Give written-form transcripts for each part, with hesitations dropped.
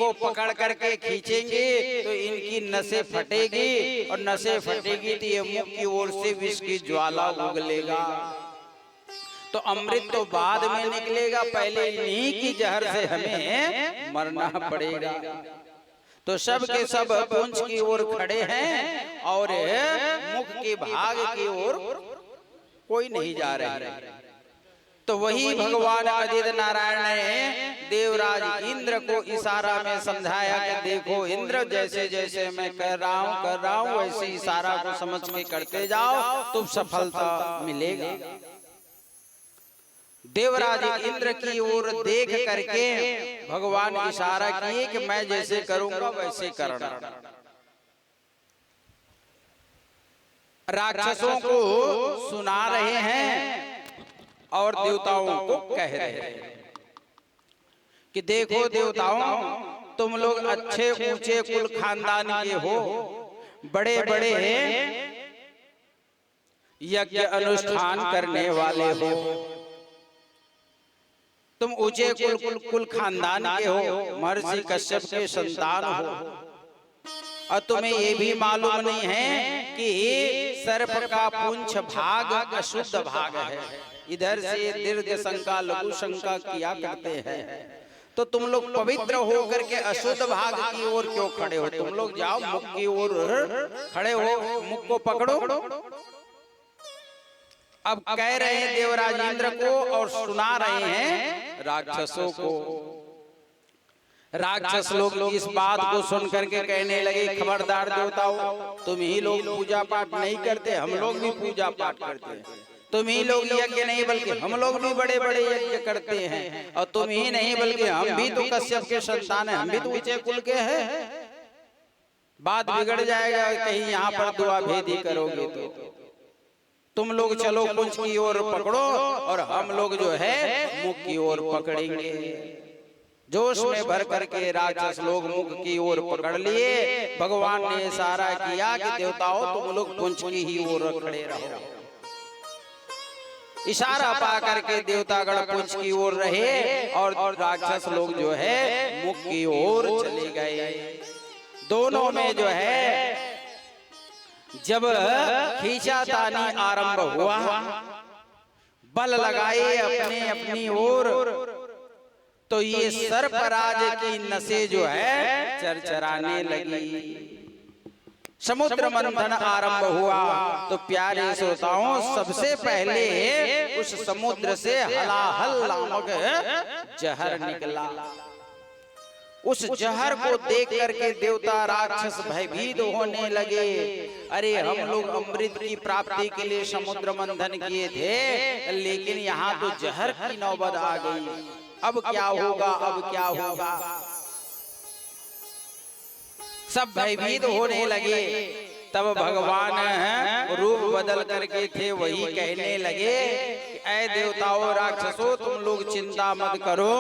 इनको पकड़ करके खींचेंगे तो इनकी नसें फटेगी, और नसें फटेगी तो ये मुख की ओर से विष की ज्वाला उगलेगा। तो अमृत तो बाद में निकलेगा, पहले इन्हीं की जहर से हमें मरना पड़ेगा। तो सब के सब पुंछ की ओर खड़े हैं और मुख के भाग की ओर कोई नहीं जा रहे। तो वही भगवान आदित्य नारायण ने देवराज इंद्र को इशारा में समझाया कि देखो इंद्र, जैसे जैसे मैं कर रहा हूँ वैसे इशारा को समझ के करते जाओ, तुम सफलता मिलेगा। देवराज इंद्र की ओर देख करके भगवान इशारा किए कि मैं जैसे करूंगा वैसे करना। राक्षसों को सुना रहे हैं और देवताओं को कह रहे हैं कि देखो देवताओं, तुम लोग अच्छे ऊंचे कुल खानदान के हो, बड़े बड़े यज्ञ अनुष्ठान करने वाले हो, तुम ऊंचे कुल खानदान के हो, महर्षि कश्यप के संतान हो, और तुम्हें ये भी मालूम नहीं है कि सर्प का पुंछ भाग अशुद्ध भाग है। इधर से दीर्घ शंका लघु शंका किया करते हैं। तो तुम लोग पवित्र होकर के अशुद्ध भाग की ओर क्यों खड़े हो? तुम लोग जाओ मुख की ओर खड़े हो, मुख को पकड़ो। अब कह रहे हैं देवराज इंद्र को और सुना रहे हैं राक्षसों को। राक्षस लोग इस बात को सुन करके कहने लगे, खबरदार देवताओं, तुम ही लोग पूजा पाठ नहीं करते, हम लोग भी पूजा पाठ करते हैं। तुम ही लोग यज्ञ नहीं बल्कि हम लोग भी बड़े बड़े यज्ञ करते हैं, और तुम ही नहीं बल्कि हम भी तो कश्यप के संतान हैं, हम भी तो ऊंचे कुल के हैं। बात बिगड़ जाएगा कहीं यहाँ पर दुआ भेदी करोगे तो। तुम लोग चलो पुंछ की ओर पकड़ो और हम लोग जो है मुख की ओर पकड़ेंगे। जोश में भर करके राक्षस लोग मुख की ओर पकड़ लिए। भगवान ने इशारा किया कि देवताओं, तुम लोग पुंछ की ही ओर खड़े रहो। इशारा पा करके देवतागण पुंछ की ओर रहे और राक्षस लोग जो है मुख की ओर चले गए। दोनों में जो है जब खींचातानी आरंभ हुआ, बल लगाए अपने अपनी ओर, तो ये सर्पराज की नसें जो है चरचराने लगी। समुद्र मंथन आरंभ हुआ। तो प्यारे श्रोताओं, सबसे पहले उस समुद्र से हलाहल नामक जहर निकला। उस जहर को देख करके देवता राक्षस भयभीत होने लगे। अरे हम लोग अमृत की प्राप्ति के लिए समुद्र मंथन किए थे, लेकिन यहाँ तो जहर की नौबत आ गई। अब क्या होगा, अब क्या होगा? सब भयभीत होने लगे। तब भगवान रूप बदल करके थे वही कहने लगे कि ऐ देवताओं राक्षसों, तुम लोग चिंता मत करो,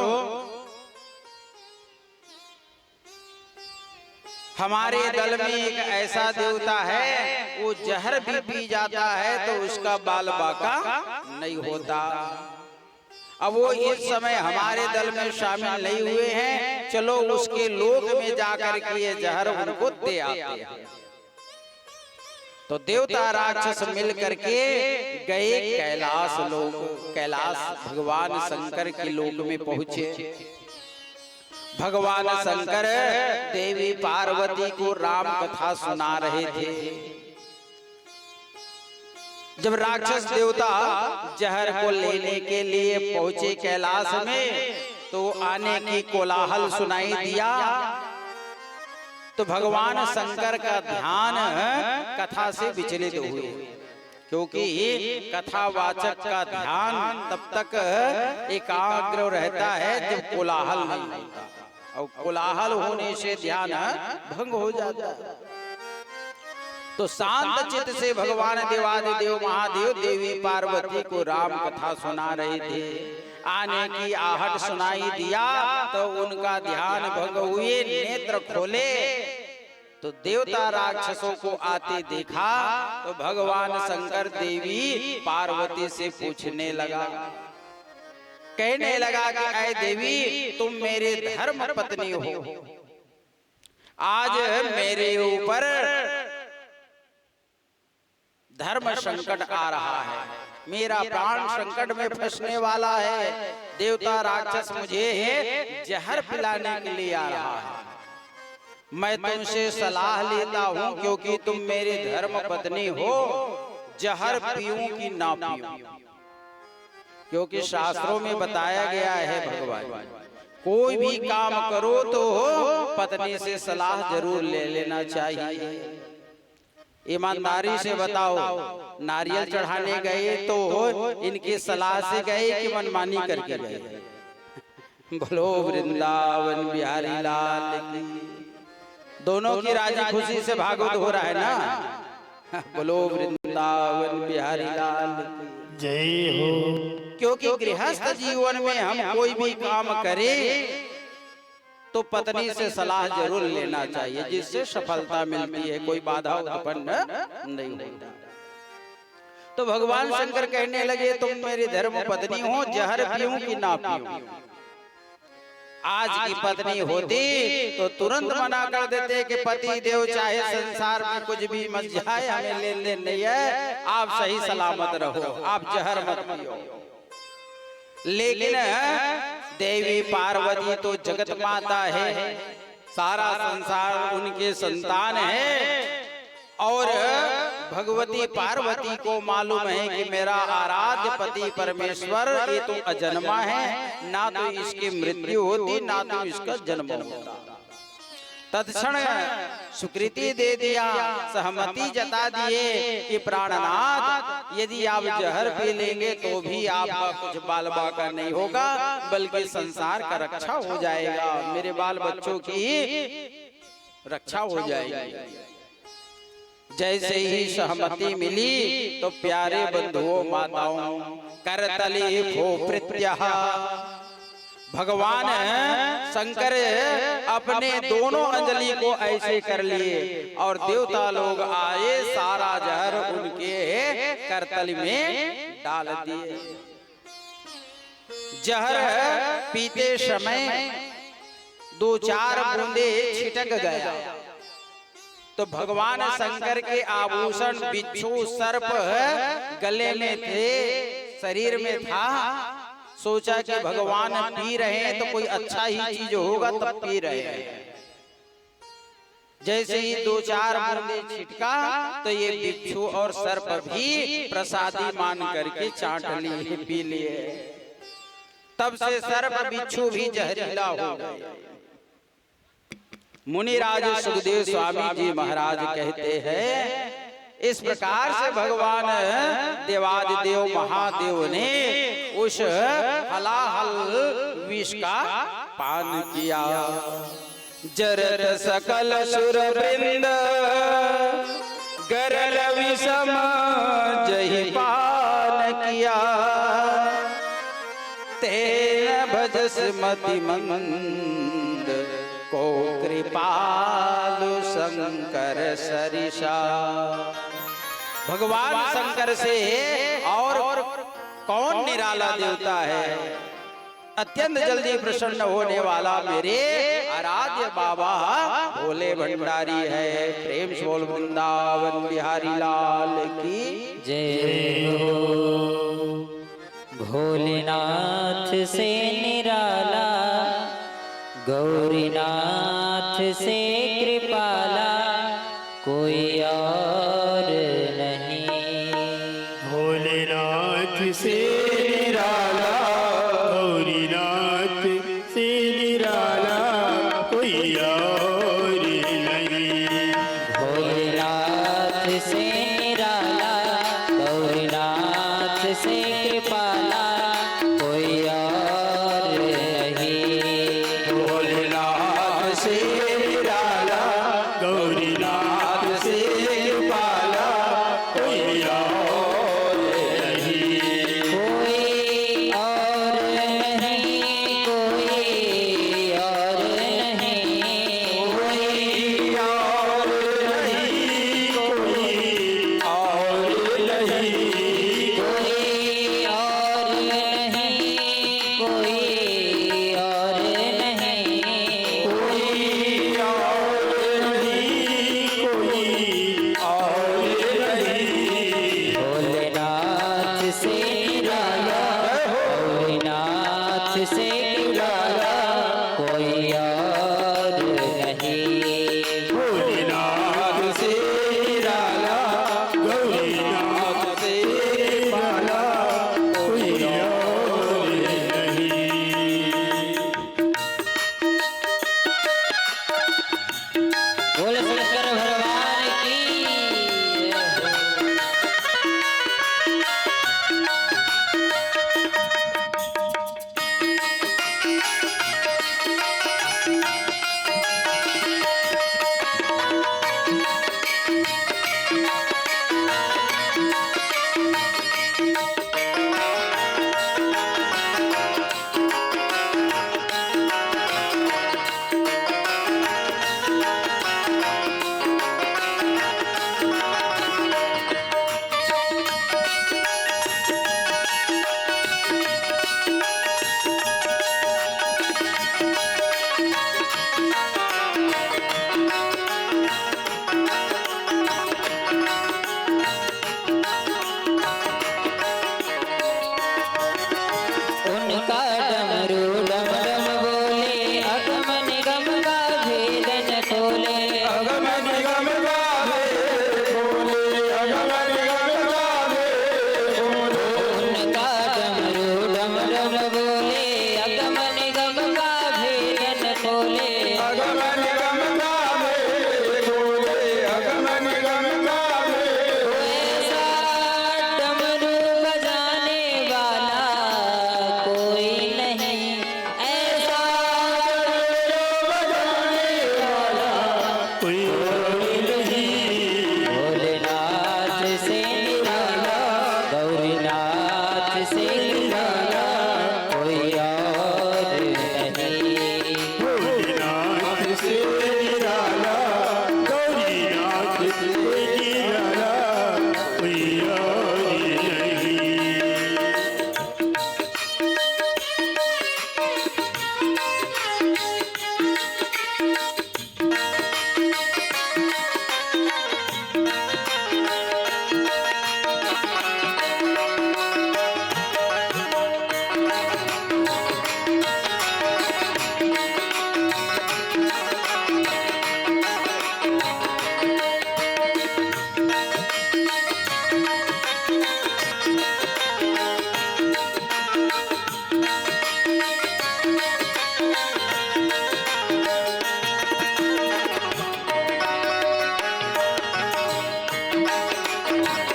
हमारे दल में एक ऐसा देवता है, वो जहर भी पी जाता है तो उसका बाल बाका नहीं होता। अब वो इस समय हमारे दल में शामिल नहीं हुए हैं, चलो उसके लोक में जाकर के ये जहर उनको दे आते हैं। तो देवता राक्षस मिल करके गए कैलाश लोक। कैलाश भगवान शंकर के लोक में पहुंचे। भगवान शंकर देवी पार्वती को राम कथा सुना रहे थे। जब राक्षस देवता जहर को लेने के लिए पहुंचे कैलाश में, तो आने की कोलाहल सुनाई दिया। तो भगवान शंकर का ध्यान कथा से विचलित हुए, क्योंकि कथावाचक का ध्यान तब तक एकाग्र रहता है जब कोलाहल नहीं होता, और कोलाहल होने से ध्यान भंग हो जाता है। तो शांत चित्त से भगवान देवादिदेव महादेव देवी पार्वती को राम कथा सुना रहे थे। आने की आहट सुनाई दिया तो उनका ध्यान भंग हुए, नेत्र खोले तो देवता राक्षसों को आते देखा। तो भगवान शंकर देवी पार्वती से पूछने लगा, कहने लगा कि ऐ देवी, तुम मेरे धर्म पत्नी हो, आज मेरे ऊपर धर्म संकट आ रहा है, मेरा प्राण संकट में फंसने वाला है। देवता राक्षस मुझे जहर पिलाने के लिए आ रहा है। मैं तुमसे सलाह लेता हूं, क्योंकि तुम मेरी धर्म पत्नी हो, जहर पीऊं कि ना पीऊं? क्योंकि शास्त्रों में बताया गया है भगवान, कोई भी काम करो तो पत्नी से सलाह जरूर ले लेना चाहिए। ईमानदारी से बताओ, नारियल चढ़ाने गए तो इनकी सलाह से गए कि मनमानी करके गए? बोलो वृंदावन बिहारी लाल की। दोनों की राजी खुशी से भागवत हो रहा है ना। बोलो वृंदावन बिहारी लाल की जय हो। क्योंकि गृहस्थ जीवन में हम कोई भी काम करें तो पत्नी से सलाह जरूर लेना चाहिए, जिससे सफलता मिलती है, कोई बाधा उत्पन्न नहीं होता। तो भगवान शंकर कहने लगे, तुम मेरी धर्म पत्नी हो, जहर पीऊं कि ना पीऊं? आज की पत्नी होती तो तुरंत मना कर देते कि पति देव चाहे संसार में कुछ भी मच जाए, हमें लेन देन नहीं है, आप सही सलामत रहो, आप जहर मत पियो। लेकिन देवी पार्वती तो जगत माता है, सारा संसार उनके संतान है, और भगवती पार्वती को मालूम है कि मेरा आराध्य पति परमेश्वर ये तो अजन्मा है, ना तो इसकी मृत्यु होती ना तो इसका जन्म होता। तत्क्षण स्वीकृति दे दिया, सहमति जता दिए कि प्राणनाथ यदि आप जहर पी लेंगे तो भी आपका कुछ बाल बाका नहीं होगा, बल्कि संसार का रक्षा हो जाएगा, मेरे बाल बच्चों की रक्षा हो जाएगी। जैसे ही सहमति मिली तो प्यारे बंधुओं माताओं करतली भूपृत्यः, भगवान शंकर अपने दोनों अंजलि को ऐसे कर लिए और देवता लोग आए, सारा जहर उनके करतल में डाल दिए। जहर पीते समय 2-4 बूंदे छिटक गया तो भगवान शंकर के आभूषण बिच्छू सर्प गले में थे, शरीर में था। सोचा कि भगवान पी रहे हैं तो कोई अच्छा ही चीज होगा, तब पी रहे हैं। जैसे ही 2-4 बूंदे छिटका तो ये बिच्छू और सर्प भी प्रसादी मान करके चाट लिए, पी लिए। तब से सर्प बिच्छू भी जहरीला हो गए। मुनिराज सुखदेव स्वामी जी महाराज कहते हैं, इस प्रकार से भगवान देवादिदेव महादेव ने उस हलाहल विष का पान किया। जरत सकल सुर वृंद गरल विषम जहि पान किया, तेन भजस मति मंद को कृपालु शंकर सरिषा। भगवान शंकर से और कौन निराला देवता है, अत्यंत जल्दी प्रसन्न होने वाला मेरे आराध्य बाबा भोले भंडारी है। प्रेम से बोल वृंदावन बिहारी लाल की जय हो। भोलेनाथ से निराला गौरीनाथ से कृपाला कोई और नहीं। भोलेनाथ से निराला गौरीनाथ से निराला कोई और नहीं। भोलेनाथ से निराला गौरीनाथ से कृपाला कोई और नहीं। भोलेनाथ से निराला गौरीनाथ से कृपाला कोई और नहीं। कोई और नहीं, कोई और नहीं, कोई और नहीं, कोई और नहीं, कोई और नहीं, कोई और नहीं, कोई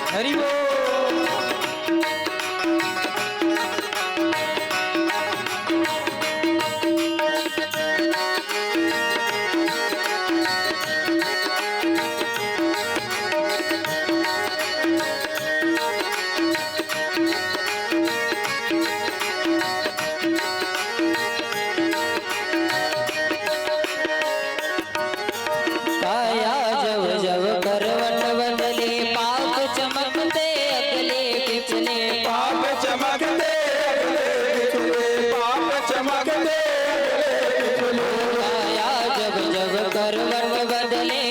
हरि बोल। काया जब जब करवट बदले पाप चमकते अगले पिछले पाप चमकते अगले पिछले, पाप चमकते अगले पिछले। काया जब जब करवट बदले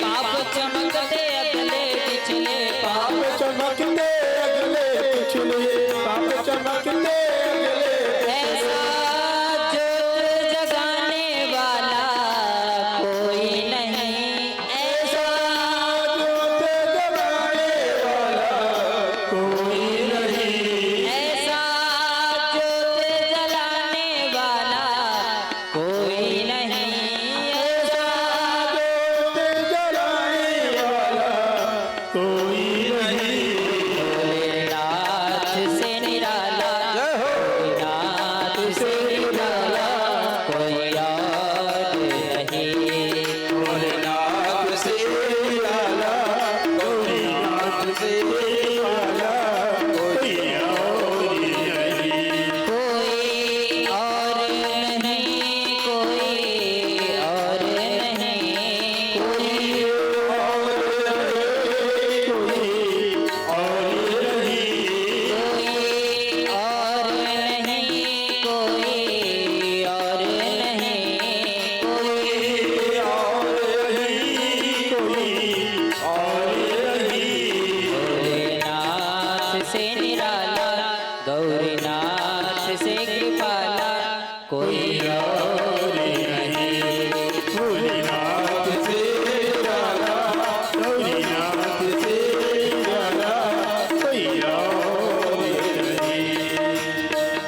पाप चमकते अगले पिछले पाप चमकते अगले पिछले, पाप चमकते अगले ऐसा ज्योत जगाने वाला कोई नहीं, ऐसा ज्योत जगाने वाला कोई नहीं, ऐसा ज्योत जलाने वाला कोई नहीं, ऐसा ज्योत जलाने वाला कोई नहीं। भोलेनाथ से निराला, जय हो। भोलेनाथ से निराला कोई और नहीं। भोलेनाथ से निराला, भोलेनाथ से निराला, कोई और नहीं। कोई और नहीं, कोई और नहीं, कोई कोई और नहीं, कोई और नहीं, कोई भोलेनाथ से निराला, गौरीनाथ से कृपाला कोई और नहीं। भोलेनाथ से निराला, गौरीनाथ से निराला कोई और नहीं।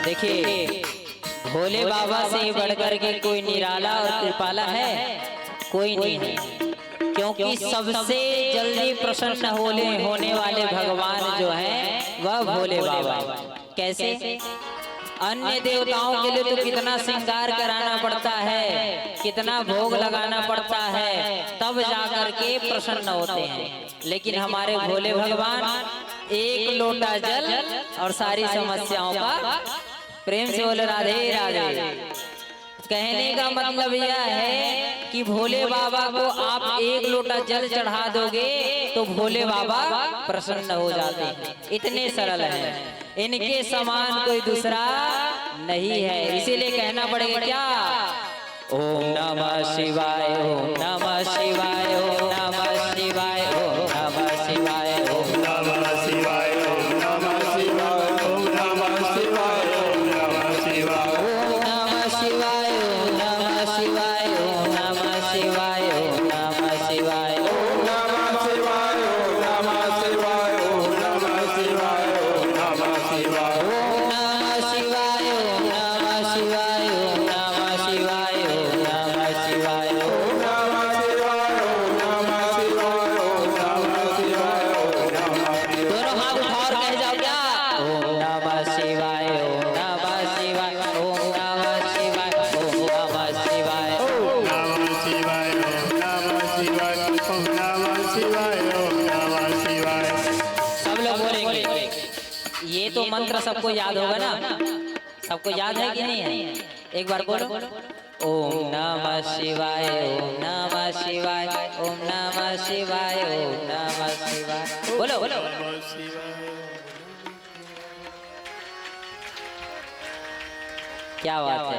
देखिए, भोले बाबा से बढ़कर के कोई निराला और कृपाला है कोई नहीं है, क्योंकि सबसे जल्दी प्रसन्न होने वाले भगवान जो हैं वह भोले बाबा। कैसे? अन्य देवताओं के लिए तो कितना श्रृंगार कराना पड़ता है, कितना भोग लगाना पड़ता है, तब जाकर के प्रसन्न होते हैं। लेकिन हमारे भोले भगवान एक लोटा जल और सारी समस्याओं का प्रेम से बोले राधे राधे। कहने का मतलब यह है कि भोले बाबा को आप एक लोटा जल चढ़ा दोगे तो भोले बाबा प्रसन्न हो जाते हैं। इतने सरल हैं, इनके समान कोई दूसरा नहीं है। इसीलिए कहना पड़ेगा क्या? ओम नमः शिवाय, ओम नमः शिवाय, ओम नमः शिवाय, ओम नमः शिवाय, ओम नमः शिवाय, ओम नमः शिवाय, ओम नमः शिवाय, ओम नमः शिवाय। नमः शिवाय, ओम नमः शिवाय, ओम नमः शिवाय, ओम नमः शिवाय, ओम नमः शिवाय, ओम नमः शिवाय, ओम नमः शिवाय, ओम नमः शिवाय। ओम नमः शिवाय, ओम नमः शिवाय, ओम नमः शिवाय, ओम नमः शिवाय, ओम नमः शिवाय, ओम नमः शिवाय, ओम नमः शिवाय, ओम नमः शिवाय। दोनों हाथ उठाओ और कह जाओ क्या? ओम नमः शिवाय, ओम नमः शिवाय, ओम नमः शिवाय, ओम नमः शिवाय। नमः शिवाय, ओम नमः शिवाय, ओम नमः शिवाय, ओम नमः शिवाय। सब लोग बोलेंगे। ये तो मंत्र सबको याद होगा ना? सबको याद है कि नहीं है? एक बार बोलो। ओम नमः शिवाय, ओम नमः शिवाय, ओम नमः शिवाय, ओम नमः शिवाय। बोलो बोलो। क्या बात है।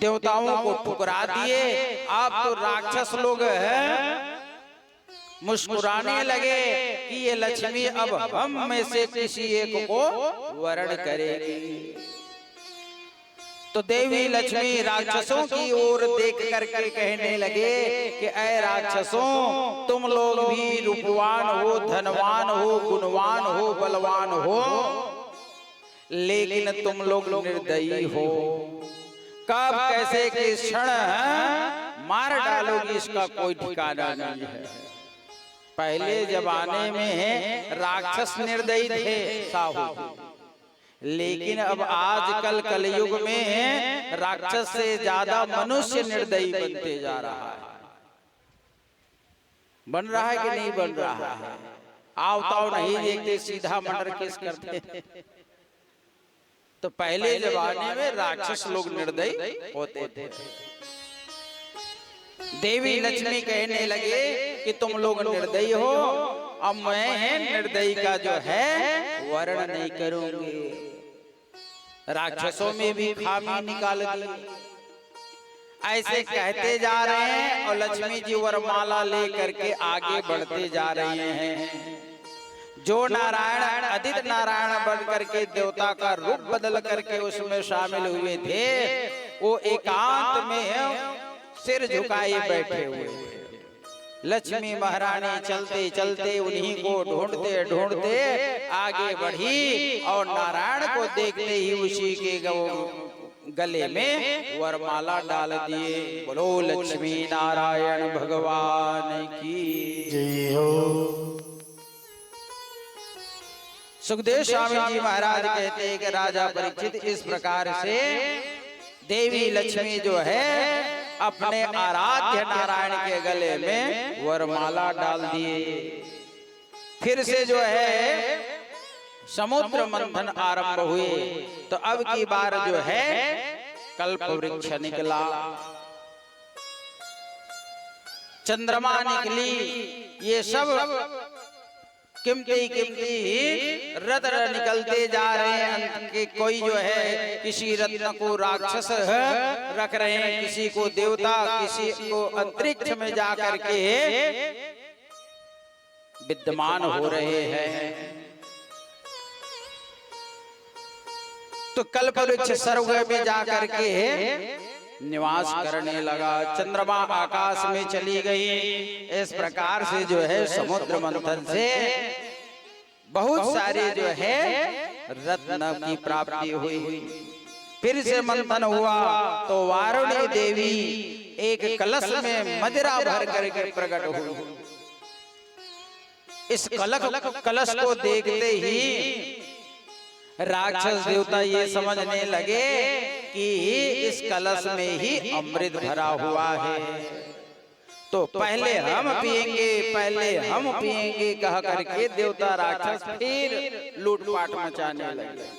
देवताओं को ठुकरा दिए। अब तो राक्षस लोग हैं मुस्कुराने लगे कि ये लक्ष्मी अब हम में से किसी एक को वरण करेगी। तो देवी लक्ष्मी राक्षसों की ओर देख करके कहने लगे कि ऐ राक्षसों, तुम लोग भी रूपवान हो, धनवान हो, गुणवान हो, बलवान हो, लेकिन तुम लोग निर्दयी हो। कब कैसे के क्षण मार डालोगी इसका कोई ठिकाना नहीं है। पहले जमाने में राक्षस निर्दयी थे साहू, लेकिन अब आजकल कलयुग में राक्षस से ज्यादा मनुष्य निर्दयी बनते जा रहा है। बन रहा है कि नहीं बन रहा है? आवताओ नहीं देखते, सीधा मर्डर केस करते। तो पहले जमाने में राक्षस लोग निर्दयी होते थे। देवी लक्ष्मी कहने लगे कि तुम लोग निर्दयी हो, अब मैं निर्दयी का जो है वर्ण नहीं करूंगी। राक्षसों में भी खामी निकाल दी। ऐसे कहते जा रहे हैं और लक्ष्मी जी वरमाला लेकर के आगे बढ़ते जा रहे हैं। जो नारायण आदित्य नारायण बन करके देवता का रूप बदल करके उसमें शामिल हुए थे, वो एकांत में सिर झुकाए बैठे हुए थे। लक्ष्मी महारानी चलते चलते उन्हीं को ढूंढते ढूंढते आगे बढ़ी और नारायण को देखते ही उसी के गले में वरमाला डाल दिए। बोलो लक्ष्मी नारायण भगवान की जय हो। सुखदेव स्वामी जी महाराज कहते हैं कि राजा परीक्षित इस प्रकार से देवी लक्ष्मी जो है अपने आराध्य नारायण के गले में वरमाला डाल दिए। फिर से जो है समुद्र मंथन आरंभ हुए। तो अब की बार जो है कल्प वृक्ष निकला, चंद्रमा निकली, ये सब कीमती रत्न निकलते जा रहे हैं। कि कोई जो है किसी रत्न को राक्षस रख रहे हैं, किसी को देवता, किसी को अंतरिक्ष में जा करके विद्यमान हो रहे हैं। तो कल्प वृक्ष सर्वगृह में जा करके निवास करने लगा। चंद्रमा आकाश में चली गई। इस प्रकार से जो है समुद्र मंथन से बहुत सारे जो है रत्न की प्राप्ति हुई। फिर से मंथन हुआ तो वारुणी देवी एक कलश में मदिरा भर करके प्रकट हुई। इस कलश को देखते ही राक्षस देवता ये समझने लगे कि इस कलश में ही अमृत भरा हुआ है, तो पहले हम पिएंगे, पहले हम पिएंगे कह करके देवता राक्षस फिर लूटपाट मचाने लगे।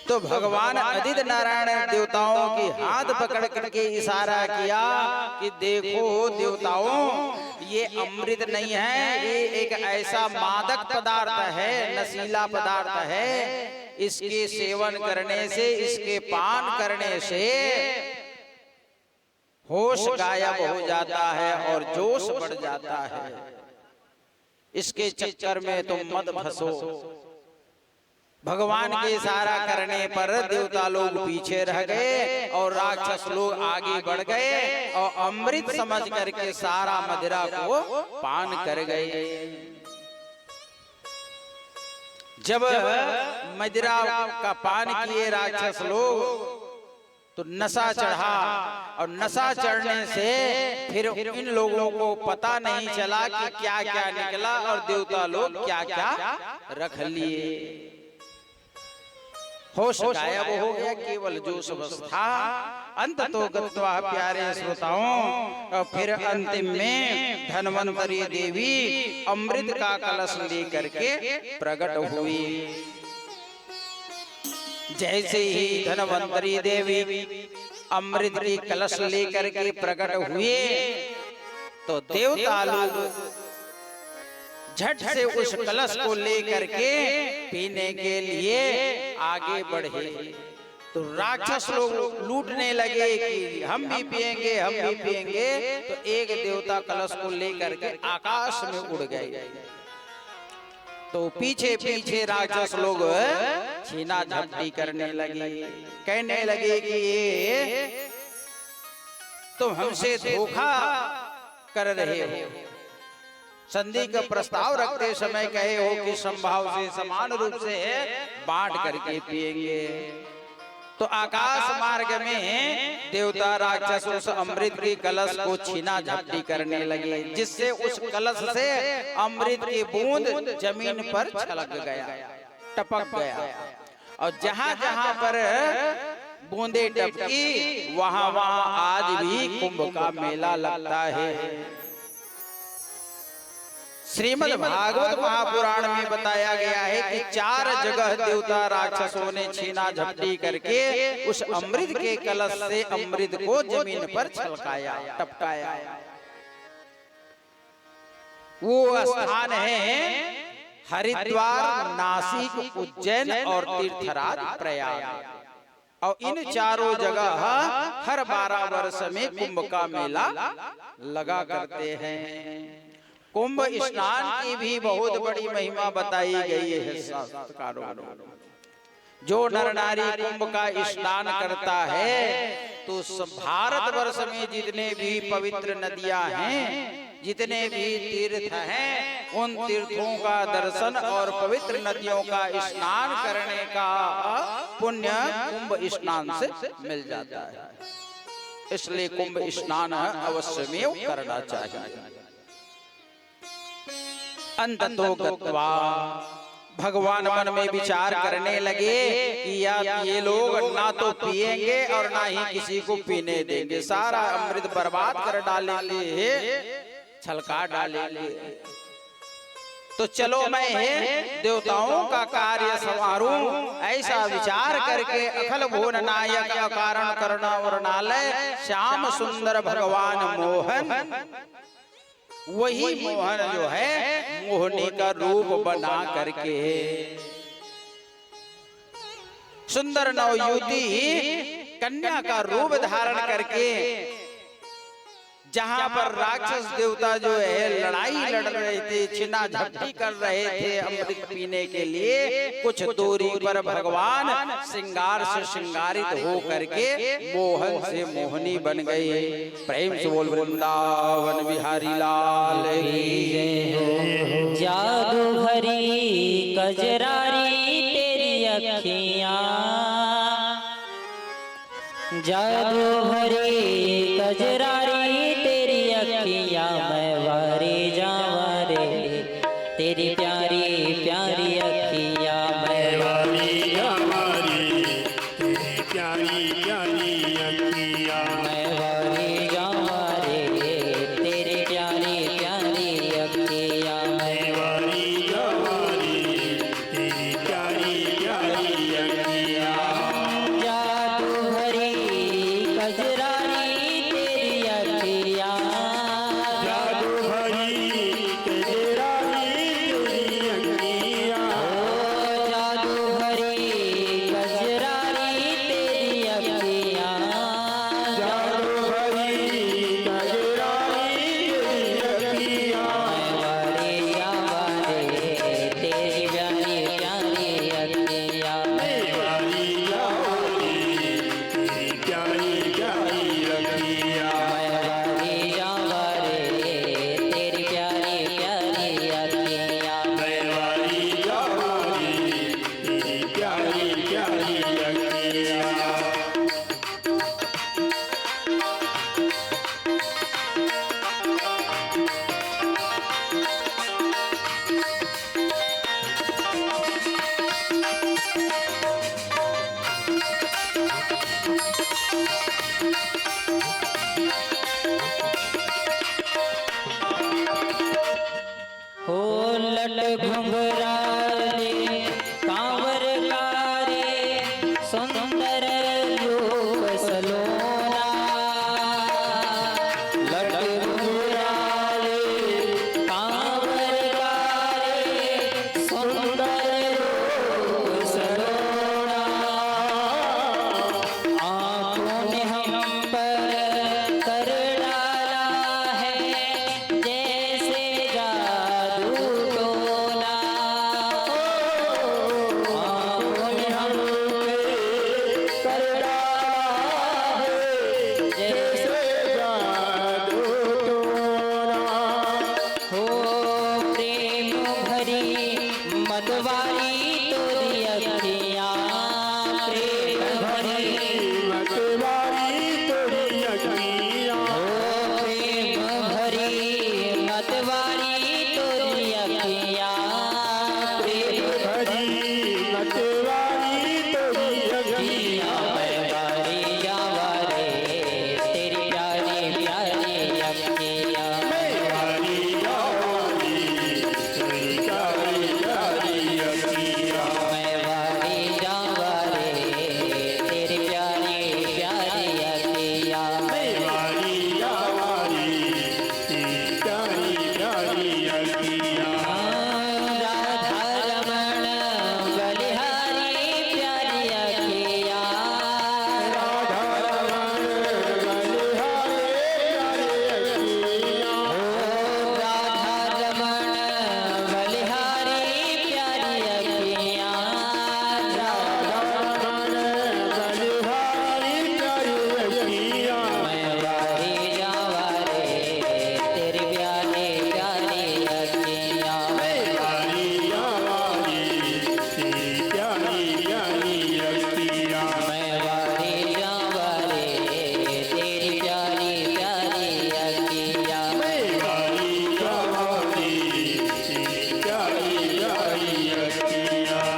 तो भगवान आदित्य नारायण देवताओं के हाथ पकड़ करके इशारा किया कि देखो देवताओं, ये अमृत नहीं है, ये एक ऐसा मादक पदार्थ है, नशीला पदार्थ है। इसके सेवन करने से, इसके पान करने से होश गायब हो जाता है और जोश बढ़ जाता है। इसके चक्कर में तुम मत फंसो। भगवान के इशारा करने पर देवता लोग पीछे रह गए और राक्षस लोग आगे बढ़ गए और अमृत समझ करके सारा मदिरा को पान कर गए। जब मदिरा का पान किए राक्षस लोग तो नशा चढ़ा, और नशा चढ़ने से फिर इन लोगों को पता नहीं चला कि क्या क्या निकला और देवता लोग क्या क्या रख लिए। होश गायब हो गया, केवल जोश बस था। अंत तो गत्वा प्यारे श्रोताओं, और फिर अंतिम में धन्वंतरी देवी अमृत का कलश लेकर के प्रकट हुई। जैसे ही धन्वंतरी देवी अमृत की कलश लेकर के प्रकट हुए तो देवता लोग झट से उस कलश को लेकर के पीने के लिए आगे बढ़े। तो राक्षस लोग लूटने लगे कि हम भी पिएंगे, हम भी पिएंगे। तो एक देवता कलश को लेकर के आकाश में उड़ गए। तो पीछे पीछे राक्षस लोग छीना झपटी करने लगे, कहने लगे कि ये तुम हमसे धोखा कर रहे हो। संधि का प्रस्ताव रखते समय कहे हो कि संभाव से समान रूप से बांट करके पिएंगे। तो आकाश मार्ग में देवता राक्षस उस अमृत की कलश को छीना झपटी करने लगे, जिससे उस कलश से अमृत की बूंद जमीन पर छलक गया, टपक गया। और जहां जहां पर बूंदे टपकी वहां वहां आज भी कुंभ का मेला लगता है। श्रीमद् भागवत महापुराण में बताया गया है कि 4 जगह देवता राक्षसों ने छीना झपटी करके उस अमृत के कलश से अमृत को जमीन पर छलकाया, टपकाया। वो स्थान है हरिद्वार, नासिक, उज्जैन और तीर्थराज, प्रयाग। और इन चारों जगह हर 12 वर्ष में कुंभ का मेला लगा करते हैं। कुंभ स्नान की भी बहुत बड़ी महिमा बताई गई है शास्त्रकारों द्वारा। जो नर नारी कुंभ का स्नान करता है तो भारतवर्ष में जितने भी पवित्र नदियां हैं, जितने भी तीर्थ हैं, उन तीर्थों का दर्शन और पवित्र नदियों का स्नान करने का पुण्य कुंभ स्नान से मिल जाता है। इसलिए कुंभ स्नान अवश्य में करना चाहिए। अंततो गत्वा भगवान मन में विचार करने लगे कि ये लोग ना तो पिएंगे और ना ही किसी को पीने देंगे, सारा अमृत बर्बाद कर डालेंगे, छलका डालेंगे। तो चलो मैं देवताओं का कार्य संवारूं, ऐसा विचार करके अखिल भुवन नायक अकारण करुणा वर्णालय श्याम सुंदर भगवान मोहन, वही मोहन जो है मोहनी का रूप बना करके सुंदर नवयुवती कन्या का रूप धारण करके जहां पर राक्षस देवता जो है लड़ाई लड़ रहे थे, छीना झपटी कर रहे थे अमृत पीने के लिए, कुछ दूरी पर भगवान श्रृंगार से श्रृंगारित हो करके मोहन से मोहनी बन गई। प्रेम से बोल वृंदावन बिहारी लाल की जय। जादू भरी कजरारी तेरी अखियां, जादू भरी कजरारी तेरी अखियां, मैं वारे जावा रे तेरी प्यारी प्यारी अखियां, मैं वारी जावा रे तेरी प्यारी प्यारी अखियां, मैं वारे जावा रे तेरी प्यारी प्यारी अखियां, मैं वारी जावा रे तेरी प्यारी प्यारी अखियां। जादू भरी कजरारी तेरी अखियां, जादू भरी कजरारी तेरी मतवारी तोरी अखियाँ प्रेम भरी मतवारी तोरी अखियाँ प्रेम भरी मतवारी तोरी अखियाँ प्रेम भरी मतवारी तोरी अखियाँ मैं वारी जावा रे तेरी प्यारी प्यारी अखियाँ मैं वारी जावारी तेरी प्यारी प्यारी अखियाँ मैं वारी जावा रे तेरी प्यारी प्यारी अखियाँ मैं वारी जावारी तेरी प्यारी प्यारी अखियाँ राधा रमण बलिहारी प्यारी अखियाँ राधा रमण बलिहारी प्यारी अखियाँ राधा रमण बलिहारी प्यारी अखियाँ राधा रमण बलिहारी प्यारी अखियाँ मैं वारी जावा रे तेरी प्यारी प्यारी अखियाँ मैं वारी जावारी तेरी प्यारी प्यारी अखियाँ मैं वारी जावा रे तेरी प्यारी प्यारी अखियाँ मैं वारी जावारी तेरी प्यारी प्यारी अखियाँ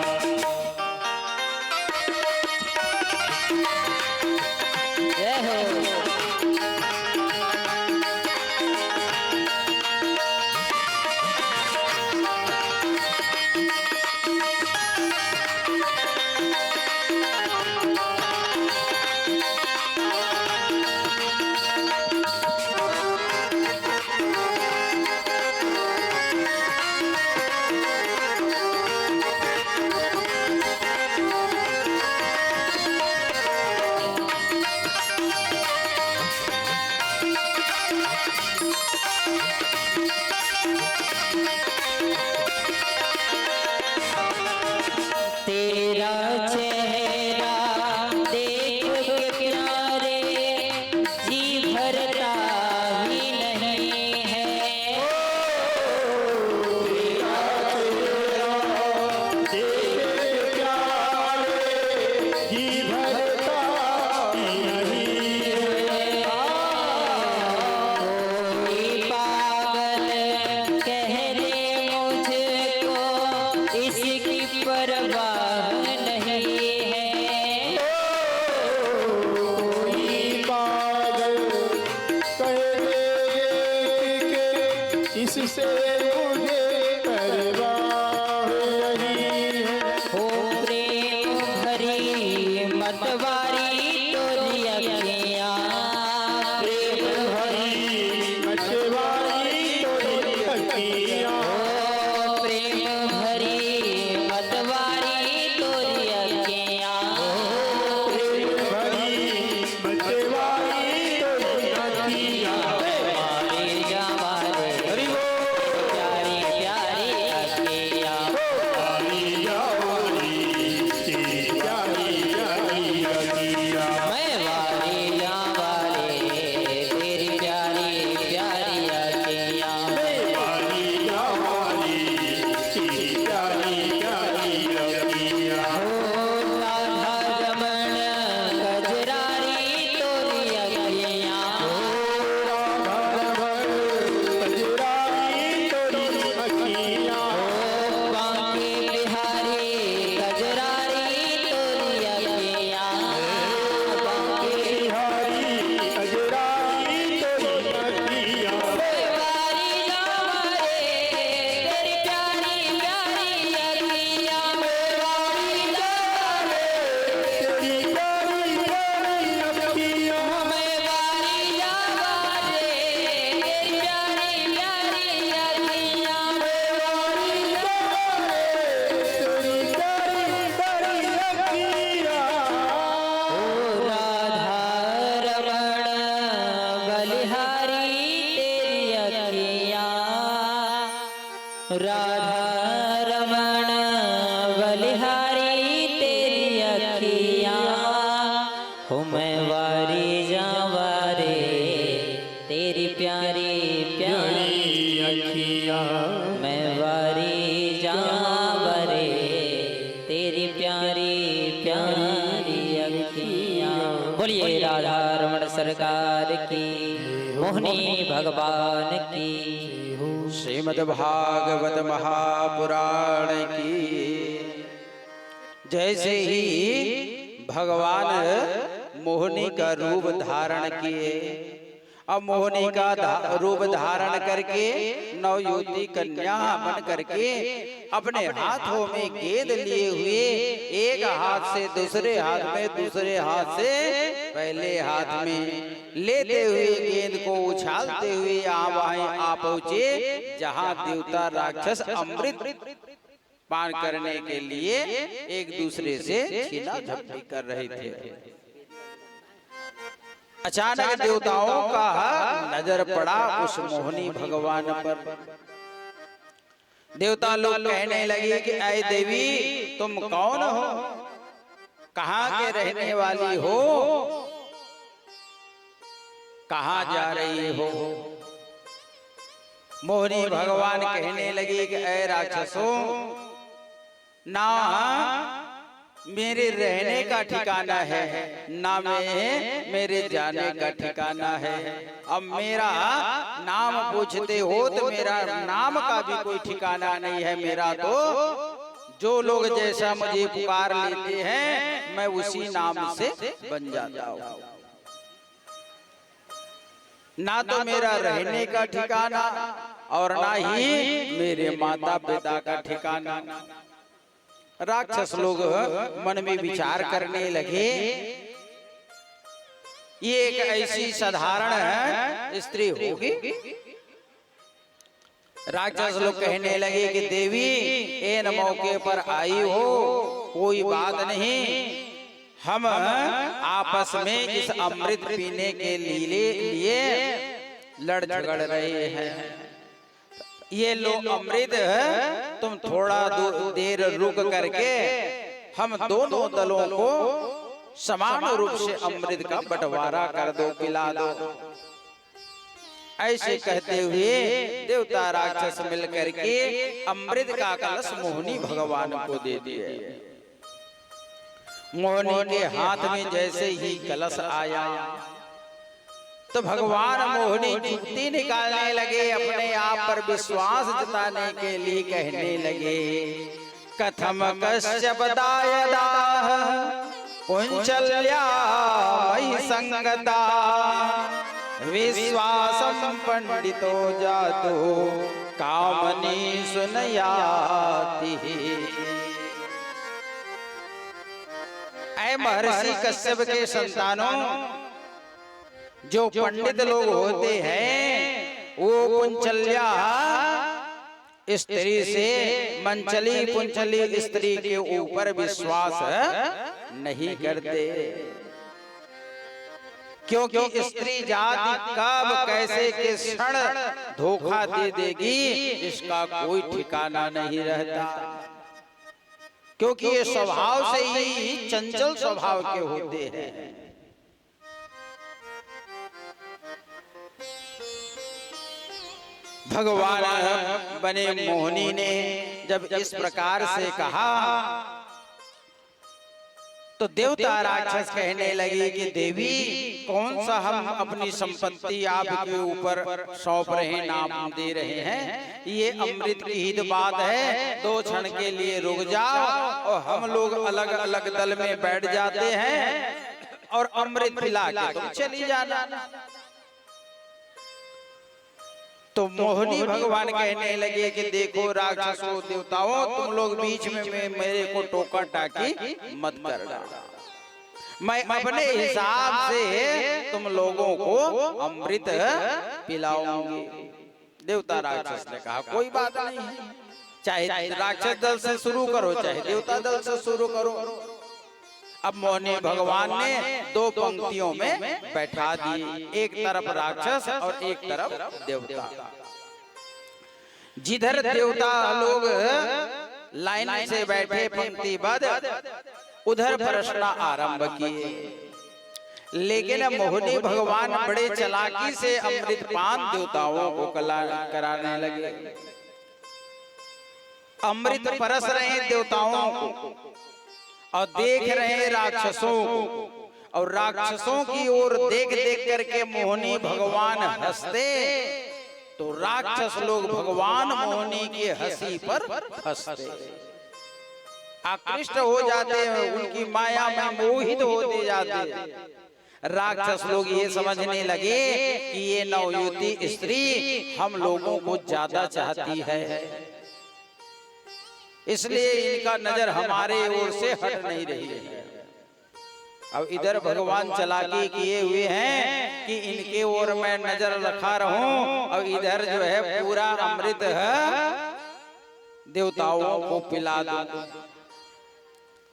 जय हो तेरा चेहरा देख के प्यारे जी भरता ही नहीं है जी भरता नहीं कोई पागल कह दे मुझको इसकी परवाह नहीं है कोई पागल कह दे कि इससे मुझे परवाह नहीं है ओ प्रेम भरी मतवारी तोरी अखियाँ प्रेम भरी मछवारी तोरी अखियाँ ओ प्रेम भरी मतवारी तोरी अखियाँ भरी मछवारी तोरी अखियाँ वारी जावा रे प्यारी प्यारी अखियाँ वारी जावारी तेरी प्यारी प्यारी अखियाँ मैं वारी जावा रे तेरी प्यारी प्यारी अखियाँ वारी जावारी तेरी प्यारी प्यारी अखियाँ राधा रमण गजरारी तोरी अखियाँ बांके बिहारी गजरारी तोरी अखियाँ बांके वारी जावा रे तेरी प्यारी प्यारी अखियाँ वारी जावा रे मैं वारी जावा रे तेरी प्यारी प्यारी अखियाँ राधा रमण बलिहारी तेरी अखियाँ राधा रमण बलिहारी तेरी अखियाँ हो मैं वारी जावा रे तेरी प्यारी प्यारी अखियाँ मैं वारी जावा रे भगवान की। श्रीमद् भागवत महापुराण की। जैसे ही भगवान मोहिनी का रूप धारण किए, अब मोहिनी का रूप धारण करके नवयुवती कन्या बन करके अपने हाथों में गेंद लिए हुए, एक हाथ से दूसरे हाथ में, दूसरे हाथ से पहले हाथ में लेते हुए गेंद को उछालते हुए आ पहुंचे जहां देवता राक्षस अमृत पान करने के लिए एक दूसरे से छीना झपटी कर रहे थे। अचानक देवताओं का नजर पड़ा उस मोहिनी भगवान पर। देवता लोग कहने लगे कि ऐ देवी, तुम कौन हो, कहाँ के रहने वाली हो, कहाँ जा रही हो। मोहिनी भगवान कहने लगे कि ऐ राक्षसों, ना मेरे रहने का ठिकाना है, ना मेरे जाने का ठिकाना है। अब मेरा नाम पूछते हो तो मेरा नाम का भी कोई ठिकाना नहीं है। मेरा तो जो लोग जैसा मुझे पुकार लेते हैं मैं उसी नाम से बन जाता हूँ। ना तो मेरा रहने का ठिकाना और ना ही मेरे माता पिता का ठिकाना। राक्षस लोग मन में विचार करने लगे, ये एक ऐसी साधारण स्त्री होगी। राक्षस लोग कहने लगे कि देवी, इन मौके पर आई हो, कोई बात नहीं, हम आपस में इस अमृत पीने के लिए लड़ झगड़ रहे हैं। ये लो अमृत, तुम थोड़ा देर रुक करके हम दोनों दलों को समान रूप से अमृत का बंटवारा कर दो, पिला दो। ऐसे कहते हुए देवता राक्षस मिलकर के अमृत का कलश मोहिनी भगवान को दे दिए। मोहिनी के हाथ में जैसे ही कलश आया तो भगवान मोहिनी जुक्ति निकालने लगे, अपने आप पर विश्वास जताने के लिए कहने लगे, कथम कश्यप दायदाह कुंचल्या मयि संगता विश्वासं पंडितो जातो कामनी सुनयाति। ऐ महर्षि कश्यप के संतानों, जो पंडित लोग होते हैं वो कुंचल्या स्त्री से, मंचली पुंचली स्त्री के ऊपर विश्वास नहीं करते, क्योंकि स्त्री जाति कब कैसे के क्षण धोखा दे देगी इसका कोई ठिकाना नहीं रहता, क्योंकि ये स्वभाव से ही चंचल स्वभाव के होते हैं। भगवान बने मोहिनी ने जब इस प्रकार से कहा तो देवता राक्षस कहने लगे कि देवी, कौन सा हम अपनी संपत्ति आपके ऊपर सौंप रहे, नाम दे रहे हैं। ये अमृत की ही तो बात है, 2 क्षण के लिए रुक जाओ और हम लोग अलग अलग दल में बैठ जाते हैं और अमृत पिला के तुम चली जाना। तो मोहिनी भगवान कहने लगे कि देखो राक्षसों देवताओं, तुम लोग बीच में मेरे को टोका टाकी मत करना, मैं अपने हिसाब से तुम लोगों को अमृत पिलाऊंगी। देवता राक्षस ने कहा कोई बात नहीं, चाहे राक्षस दल से शुरू करो चाहे देवता दल से शुरू करो। अब मोहिनी भगवान ने 2 पंक्तियों में बैठा दिए, एक तरफ राक्षस और एक तरफ देवता। जिधर देवता लोग लाइन से बैठे पंक्तिबद्ध, उधर प्रश्न आरंभ किए, लेकिन मोहिनी भगवान बड़े चालाकी से अमृत पान देवताओं को कराने लगे। अमृत परस रहे देवताओं को और देख रहे राक्षसों को, और राक्षसों की ओर देख देख करके मोहिनी भगवान हंसते, तो राक्षस लोग भगवान मोहिनी की हंसी पर हंसते, आकृष्ट हो जाते हैं, उनकी माया में मोहित होते जाते। राक्षस लोग ये समझने लगे कि ये नवयुवती स्त्री हम लोगों को ज्यादा चाहती है, इसलिए इनका नजर हमारे ओर से हट नहीं रही है। अब इधर भगवान चालाकी किए हुए हैं कि इनके ओर मैं नजर रखा रहूं, और इधर जो है पूरा अमृत है देवताओं को पिला दूं।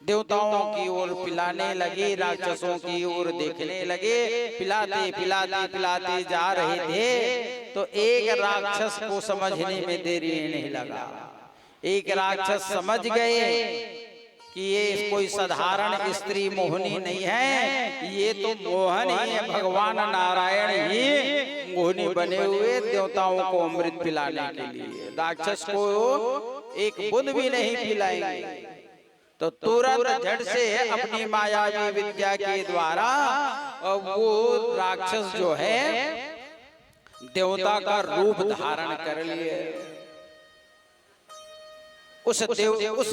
देवताओं की ओर पिलाने लगे, राक्षसों की ओर देखने लगे, पिलाते पिलाते पिलाते जा रहे थे। तो एक राक्षस को समझने में देरी नहीं लगा। एक राक्षस समझ गए कि ये कोई साधारण स्त्री मोहिनी नहीं है, ये तो मोहन ही है, भगवान नारायण ही मोहिनी बने हुए देवताओं को अमृत पिलाने के लिए। राक्षस को एक बूंद भी नहीं पिलाएंगे। तो तुरंत झट से अपनी मायावी विद्या के द्वारा वो राक्षस जो है देवता का रूप धारण कर लिए। उस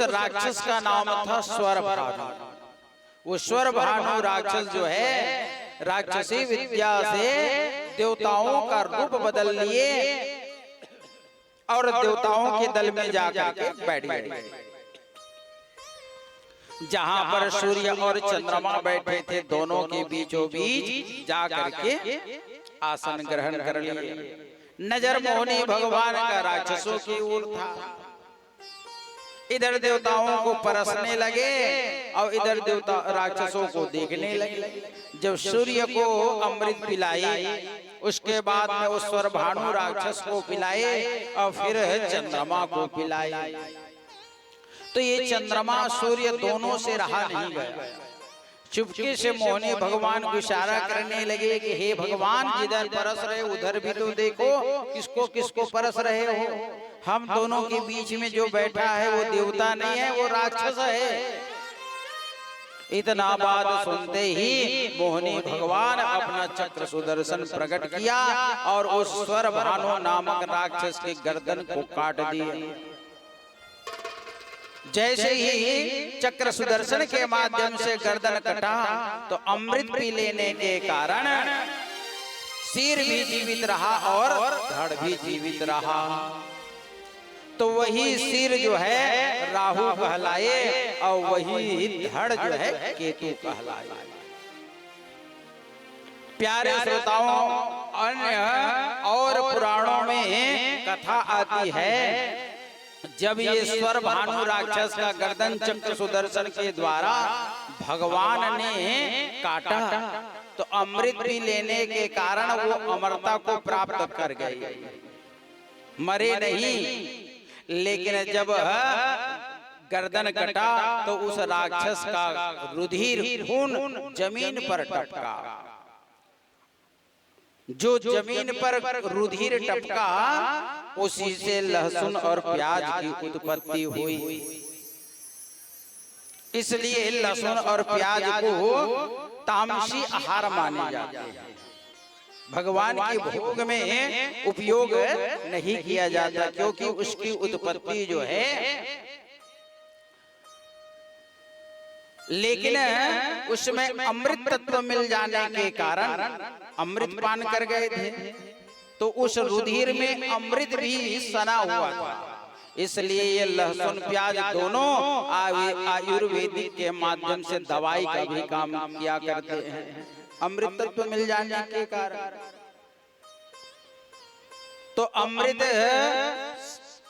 राक्षस का नाम था स्वरभानु। वो स्वरभानु राक्षस जो है राक्षसी विद्या से देवताओं का रूप बदल लिए और देवताओं के दल में जाकर के बैठ गए। जहां पर सूर्य और चंद्रमा बैठे थे, दोनों के बीचों बीच जाकर के आसन ग्रहण कर लिए। नजर मोहिनी भगवान का राक्षसों की ओर था। इधर देवताओं को परसने लगे और इधर देवता राक्षसों को देखने लगे। जब सूर्य को अमृत पिलाई, उसके बाद में उस स्वरभानु राक्षस को पिलाए और फिर चंद्रमा को पिलाए। तो ये चंद्रमा सूर्य दोनों से रहा नहीं गया। चुपके से मोहिनी भगवान को इशारा करने लगे कि हे भगवान, जिधर परस रहे उधर भी तो देखो, किसको किसको परस रहे हो? हम दोनों के बीच में जो बैठा है वो देवता नहीं है, वो राक्षस है। इतना बात सुनते ही मोहिनी भगवान अपना चक्र सुदर्शन प्रकट किया और उस स्वरभानु नामक राक्षस के गर्दन को काट दिया। जैसे ही चक्र सुदर्शन के माध्यम से गर्दन कटा, तो अमृत पी लेने के कारण सिर भी जीवित रहा और धड़ भी जीवित रहा। तो वही सिर जो है राहु कहलाए और वही धड़ जो है केतु कहलाए। प्यारे श्रोताओं, अन्य और पुराणों में कथा आती है, जब ये स्वरभानु राक्षस का गर्दन चक्र सुदर्शन के द्वारा भगवान ने काटा, तो अमृत पी लेने के कारण वो अमरता को प्राप्त कर गए, मरे नहीं। लेकिन जब गर्दन कटा तो उस राक्षस का रुधिर खून जमीन पर टपका। जो जमीन पर रुधिर टपका, उसी से लहसुन और प्याज की उत्पत्ति हुई। इसलिए लहसुन और प्याज को तामसी आहार माने जाते हैं। भगवान के भोग में उपयोग नहीं किया जाता, क्योंकि उसकी उत्पत्ति जो है, लेकिन उसमें अमृत तत्व मिल जाने के कारण अमृत पान कर गए थे, तो उस रुधिर में अमृत भी सना हुआ था। इसलिए ये लहसुन प्याज दोनों आयुर्वेदिक के माध्यम से दवाई का भी काम किया करते हैं, अमृत तत्व मिल जाने के कारण। तो अमृत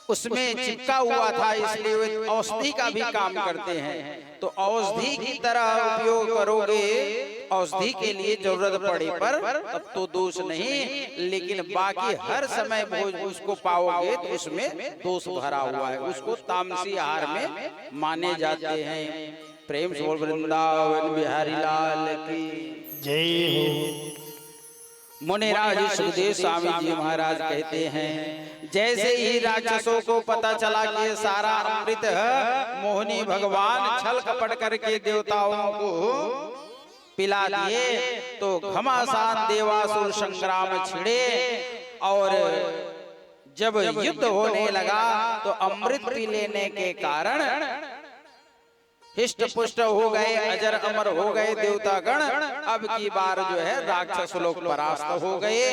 उसमें चिपका हुआ था, इसलिए वे औषधि का भी काम करते हैं। तो औषधि की तरह उपयोग करोगे, औषधि के लिए जरूरत पड़े पर तब तो दोष नहीं, लेकिन बाकी हर समय भोज उसको पाओगे तो उसमें दोष भरा हुआ है, उसको तामसी आहार में माने जाते हैं। प्रेम से बोल वृंदावन बिहारी लाल की जय हो। मुनिराज सुखदेव स्वामी जी महाराज कहते हैं, जैसे ही राक्षसों को पता चला कि सारा अमृत मोहिनी भगवान छल कपट करके देवताओं को पिला दिए तो घमासान देवासुर संग्राम छिड़े और जब युद्ध होने लगा तो अमृत पी लेने के कारण हिष्ट पुष्ट हो गए, अजर अमर हो गए देवतागण। अब की बार जो है राक्षस लोग परास्त हो गए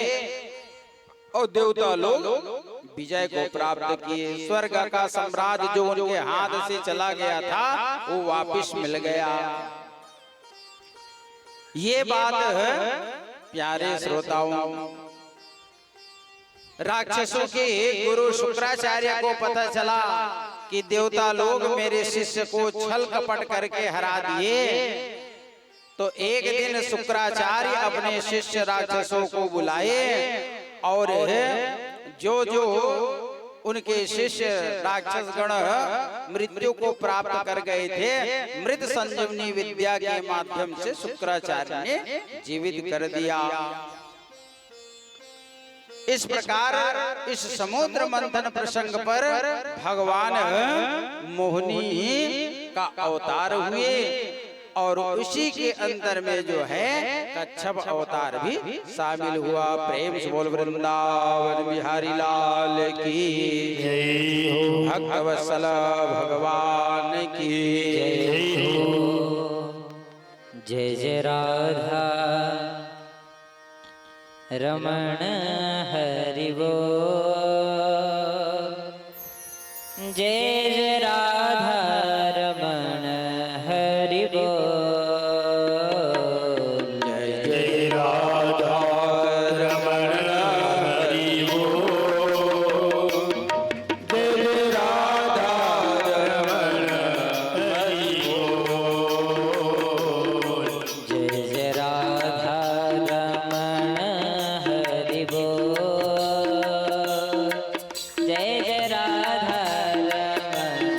और देवता लोग विजय को प्राप्त किए। स्वर्ग का साम्राज्य जो उनके हाथ से चला गया था वो वापस मिल गया। ये बात है प्यारे श्रोताओं, राक्षसों के गुरु शुक्राचार्य को पता चला कि देवता लोग मेरे शिष्य को छल कपट करके हरा दिए। तो एक दिन शुक्राचार्य अपने शिष्य राक्षसों को बुलाए और जो जो उनके शिष्य राक्षस गण मृत्यु को प्राप्त कर गए थे, मृत संजीवनी विद्या के माध्यम से शुक्राचार्य ने जीवित कर दिया। इस प्रकार इस समुद्र मंथन प्रसंग पर भगवान मोहिनी का अवतार हुए और उसी के अंदर में जो है कच्छप अवतार भी शामिल हुआ। प्रेम से बोल वृंदावन बिहारी लाल की जय हो, भक्तवत्सल भगवान की जय हो। जय जय राधा रमण हरि बोल। जय जय राधा रमण हरि बोल। जय जय राधा रमण हरि बोल। जय जय राधा रमण हरि बोल। जय जय राधा रमण हरि बोल। जय जय राधा रमण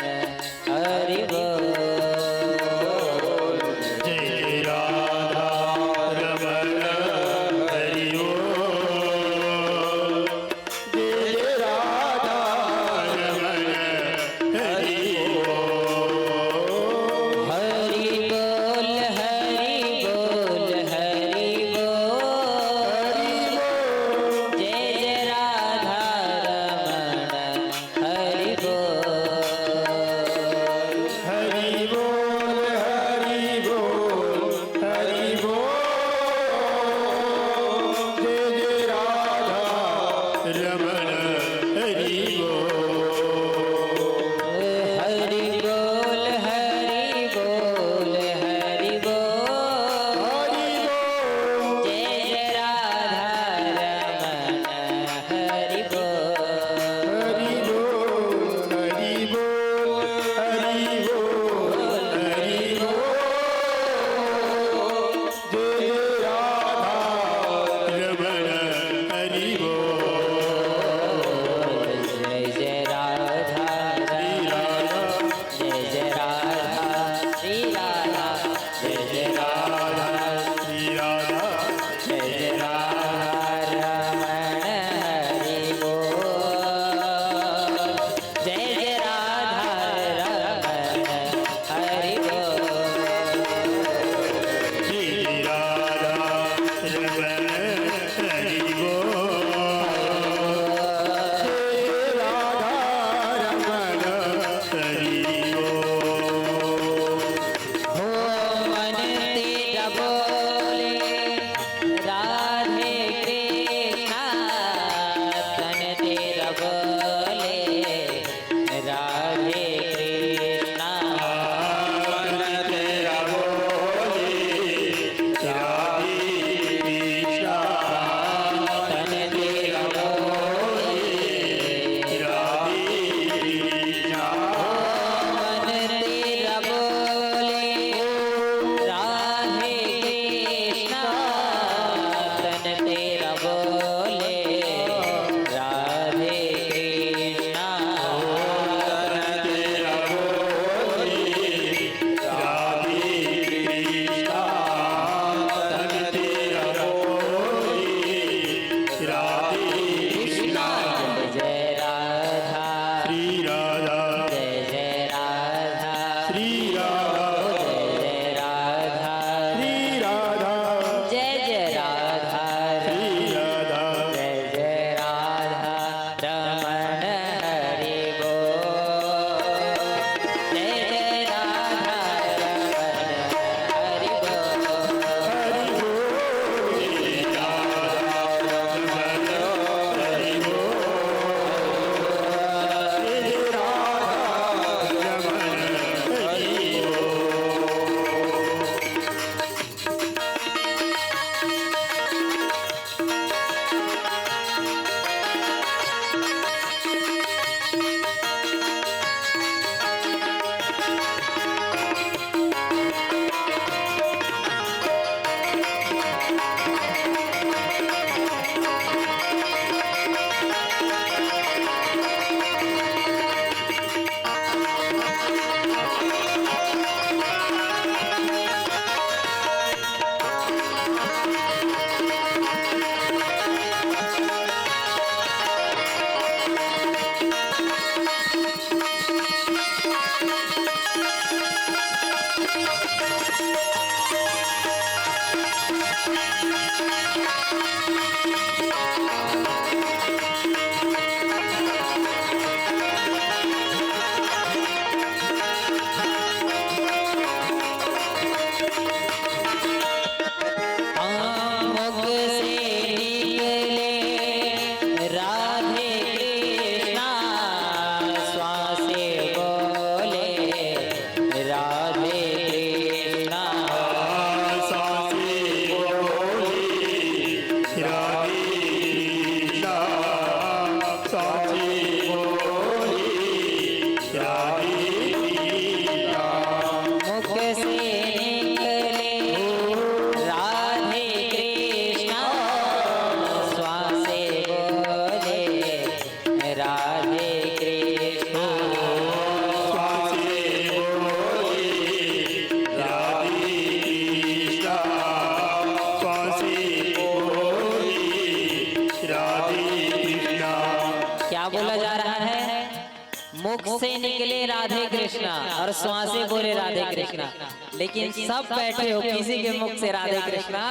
मुख से निकले राधे कृष्णा और श्वास से बोले राधे कृष्णा, लेकिन सब बैठे हो, किसी के मुख से राधे कृष्णा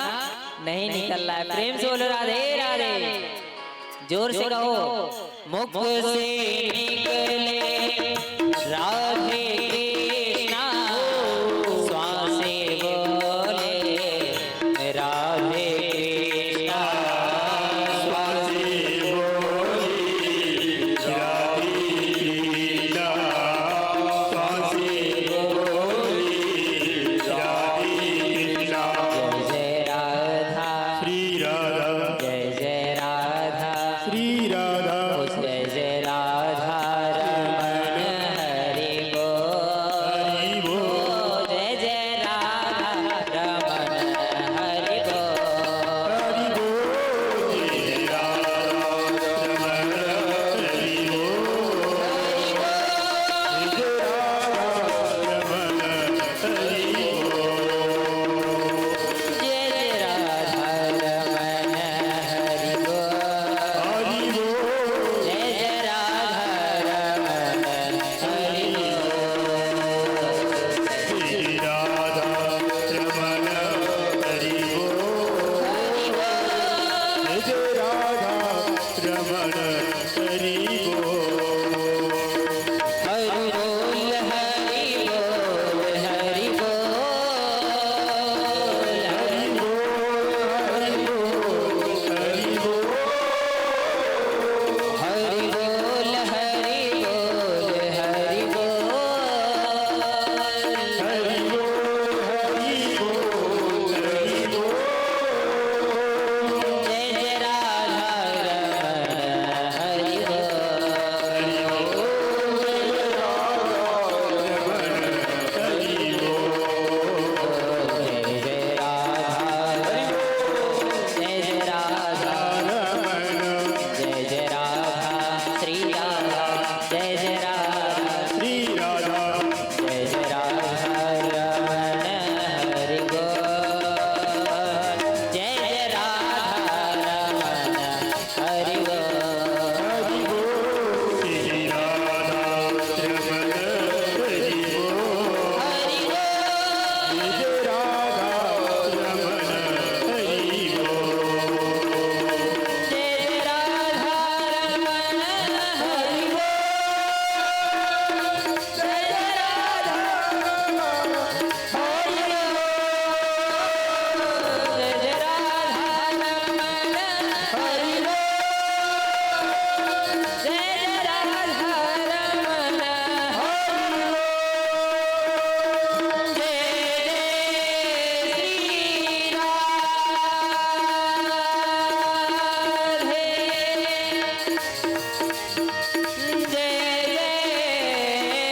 नहीं निकल रहा है। प्रेम से बोलो राधे राधे, जोर से कहो। मुख से निकले राधे कृष्णा, श्वास से बोले राधे कृष्णा, श्वास से बोले राधे कृष्णा, श्वास से बोले राधे कृष्णा। जय राधा श्री राधा, जय जय राधा, श्री राधा, जय जय राधा रमण हरि बोल, हरि बोल, जय जय राधा रमण हरि बोल, हरि बोल, जय राधा रमण हरि बोल, जय राधा रमण हरि बोल, जय जय राधा रमण हरि बोल, हरि बोल, जय जय राधा रमण हरि बोल, श्री राधा रमण हरि बोल, जय राधा रमण हरि बोल, हरि बोल हरि बोल हरि बोल, हरि बोल, हरि बोल, हरि बोल, हरि बोल हरि बोल हरि बोल, हरि बोल, हरि बोल, हरि बोल, जय जय राधा रमण हरि बोल, जय जय राधा, जय जय राधा, जय जय राधा, श्री राधा, जय जय राधा, श्री राधा, जय जय राधा रमण हरि बोल, जय जय राधा रमण हरि बोल, हरि बोल, श्री राधा रमण हरि बोल, हरि बोल, जय राधा रमण हरि बोल, जय जय राधा रमण हरि बोल, जय जय राधा रमण हरि बोल, जय जय राधा रमण हरि बोल, जय जय राधा रमण हरि बोल,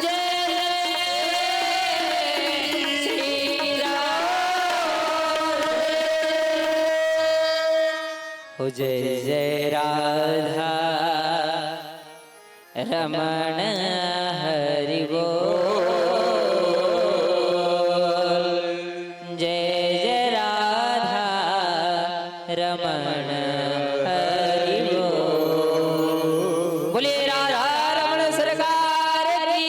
जय जय श्री राधे, जय जय जय राधा रमण हरि बोल, जय जय राधा रमण हरि बोल, बोले राधा रमण सरकार की,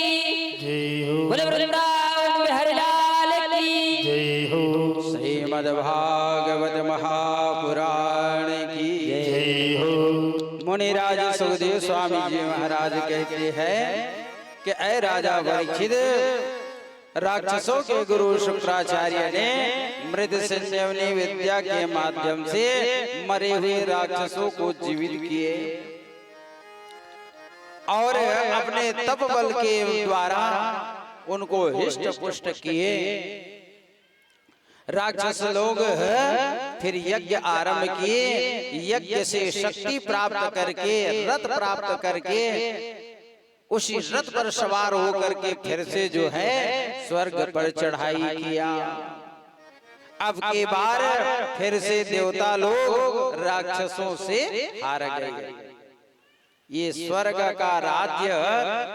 जय हो, बोले वृंदावन बिहारी लाल की, जय हो, श्रीमद्भागवत महापुराण की जय हो, मुनिराज सुखदेव स्वामी जी महाराज कहते हैं कि ऐ राजा परीक्षित, राक्षसों के गुरु शुक्राचार्य ने मृत संजीवनी विद्या के माध्यम से मरे हुए राक्षसों को जीवित किए और अपने तप बल के द्वारा उनको हिष्ट पुष्ट किए। राक्षस लोग फिर यज्ञ आरंभ किए, यज्ञ से शक्ति प्राप्त करके, रथ प्राप्त करके, उसी रथ पर सवार होकर के फिर से जो है स्वर्ग पर चढ़ाई किया। अब के बार फिर से देवता लोग राक्षसों से हार गए। ये स्वर्ग का राज्य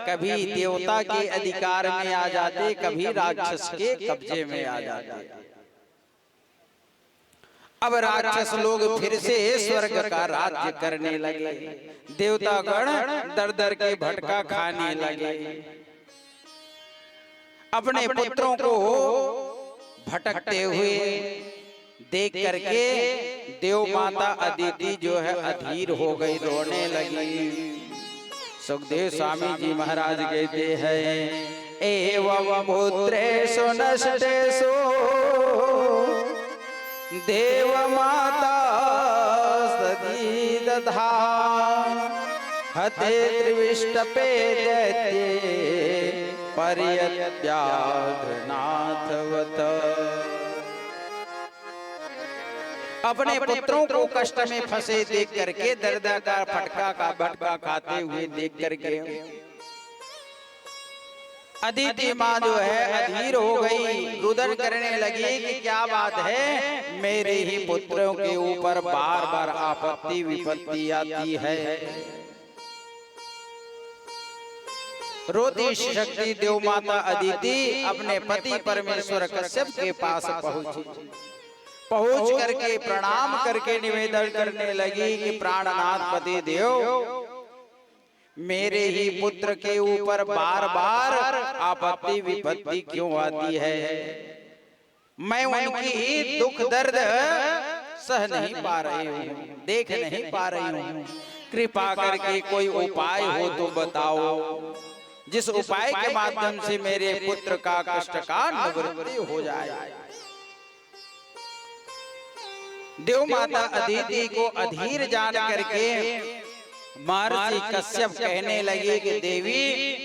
कभी देवता के अधिकार में आ जाते, कभी राक्षस के कब्जे में आ जाते। अब राक्षस लोग फिर से स्वर्ग का राज्य करने लगे। देवतागण दर दर के भटका खाने लगे। अपने पुत्रों को भटकते हुए देख करके देव माता अदिति जो है अधीर हो गई, रोने लगी। सुखदेव स्वामी जी महाराज कहते हैं, एवं पुत्रेषु नष्टेषु देव माता सती दधा हते त्रिविष्टपे दैत्ये पर्यत्याघनाथवत। अपने पुत्रों को कष्ट में फंसे देख करके, दर्द का फटका का भटका खाते हुए देख करके अदिति माँ जो है अधीर हो गई, रुदन करने लगी कि क्या बात है, मेरे ही पुत्रों के ऊपर बार बार आपत्ति विपत्ति आती है। रोती शक्ति देव माता अदिति अपने पति परमेश्वर कश्यप के पास पहुंच करके प्रणाम करके निवेदन करने लगी कि प्राणनाथ पति देव, मेरे ही पुत्र के ऊपर बार बार आपत्ति विपत्ति क्यों आती है? मैं उनकी दुख दर्द सह नहीं पा रही हूँ, देख नहीं पा रही हूँ। कृपा करके कोई उपाय हो तो बताओ, जिस उपाय के माध्यम से मेरे पुत्र का कष्ट का निवृत्ति हो जाए। देव माता अदिति को अधीर जान करके महर्षि कश्यप कहने लगे कि देवी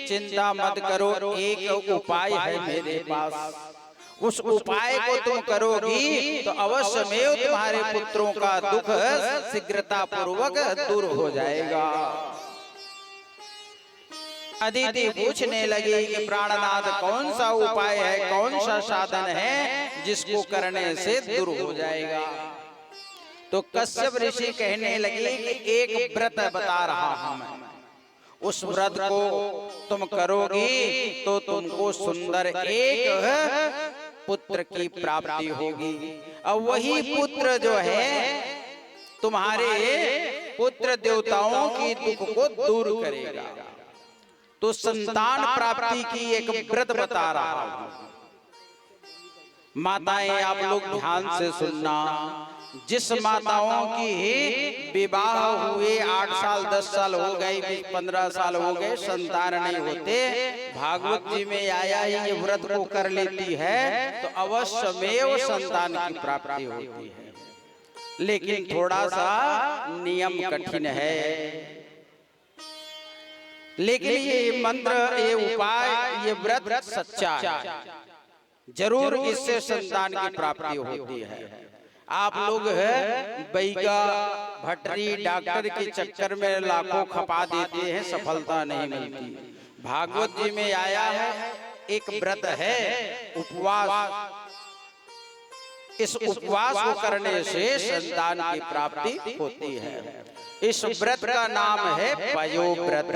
चिंता मत करो, एक उपाय है मेरे पास। उस उपाय को तुम करोगी तो अवश्य में तुम्हारे पुत्रों का दुख शीघ्रता पूर्वक दूर हो जाएगा। अदिति पूछने लगी कि प्राणनाथ कौन सा उपाय है, कौन सा साधन है जिसको करने से दूर हो जाएगा? तो कश्यप ऋषि कहने लगे कि एक व्रत बता रहा हूं मैं, उस व्रत को तुम करोगी तो तुमको सुंदर एक पुत्र की प्राप्ति होगी, और वही पुत्र जो है तुम्हारे पुत्र देवताओं की दुख को दूर करेगा। तो संतान प्राप्ति की एक व्रत बता रहा हूं। माताएं आप लोग ध्यान से सुनना, जिस माताओं की विवाह हुए 8 साल 10 साल हो गए, 15 साल हो गए, संतान नहीं होते, भागवत जी में आया ही ये व्रत को कर लेती है तो अवश्य में वो संतान की प्राप्ति होती है। लेकिन थोड़ा सा नियम कठिन है, लेकिन ये मंत्र, ये उपाय, ये व्रत सच्चा है, जरूर इससे संतान की प्राप्ति होती है। आप लोग है बैगा भटरी डॉक्टर के चक्कर में लाखों खपा देते हैं, सफलता नहीं मिलती। भागवत जी में आया है एक व्रत है उपवास, इस उपवास को करने से संतान की प्राप्ति होती है। इस व्रत का नाम है पयोव्रत।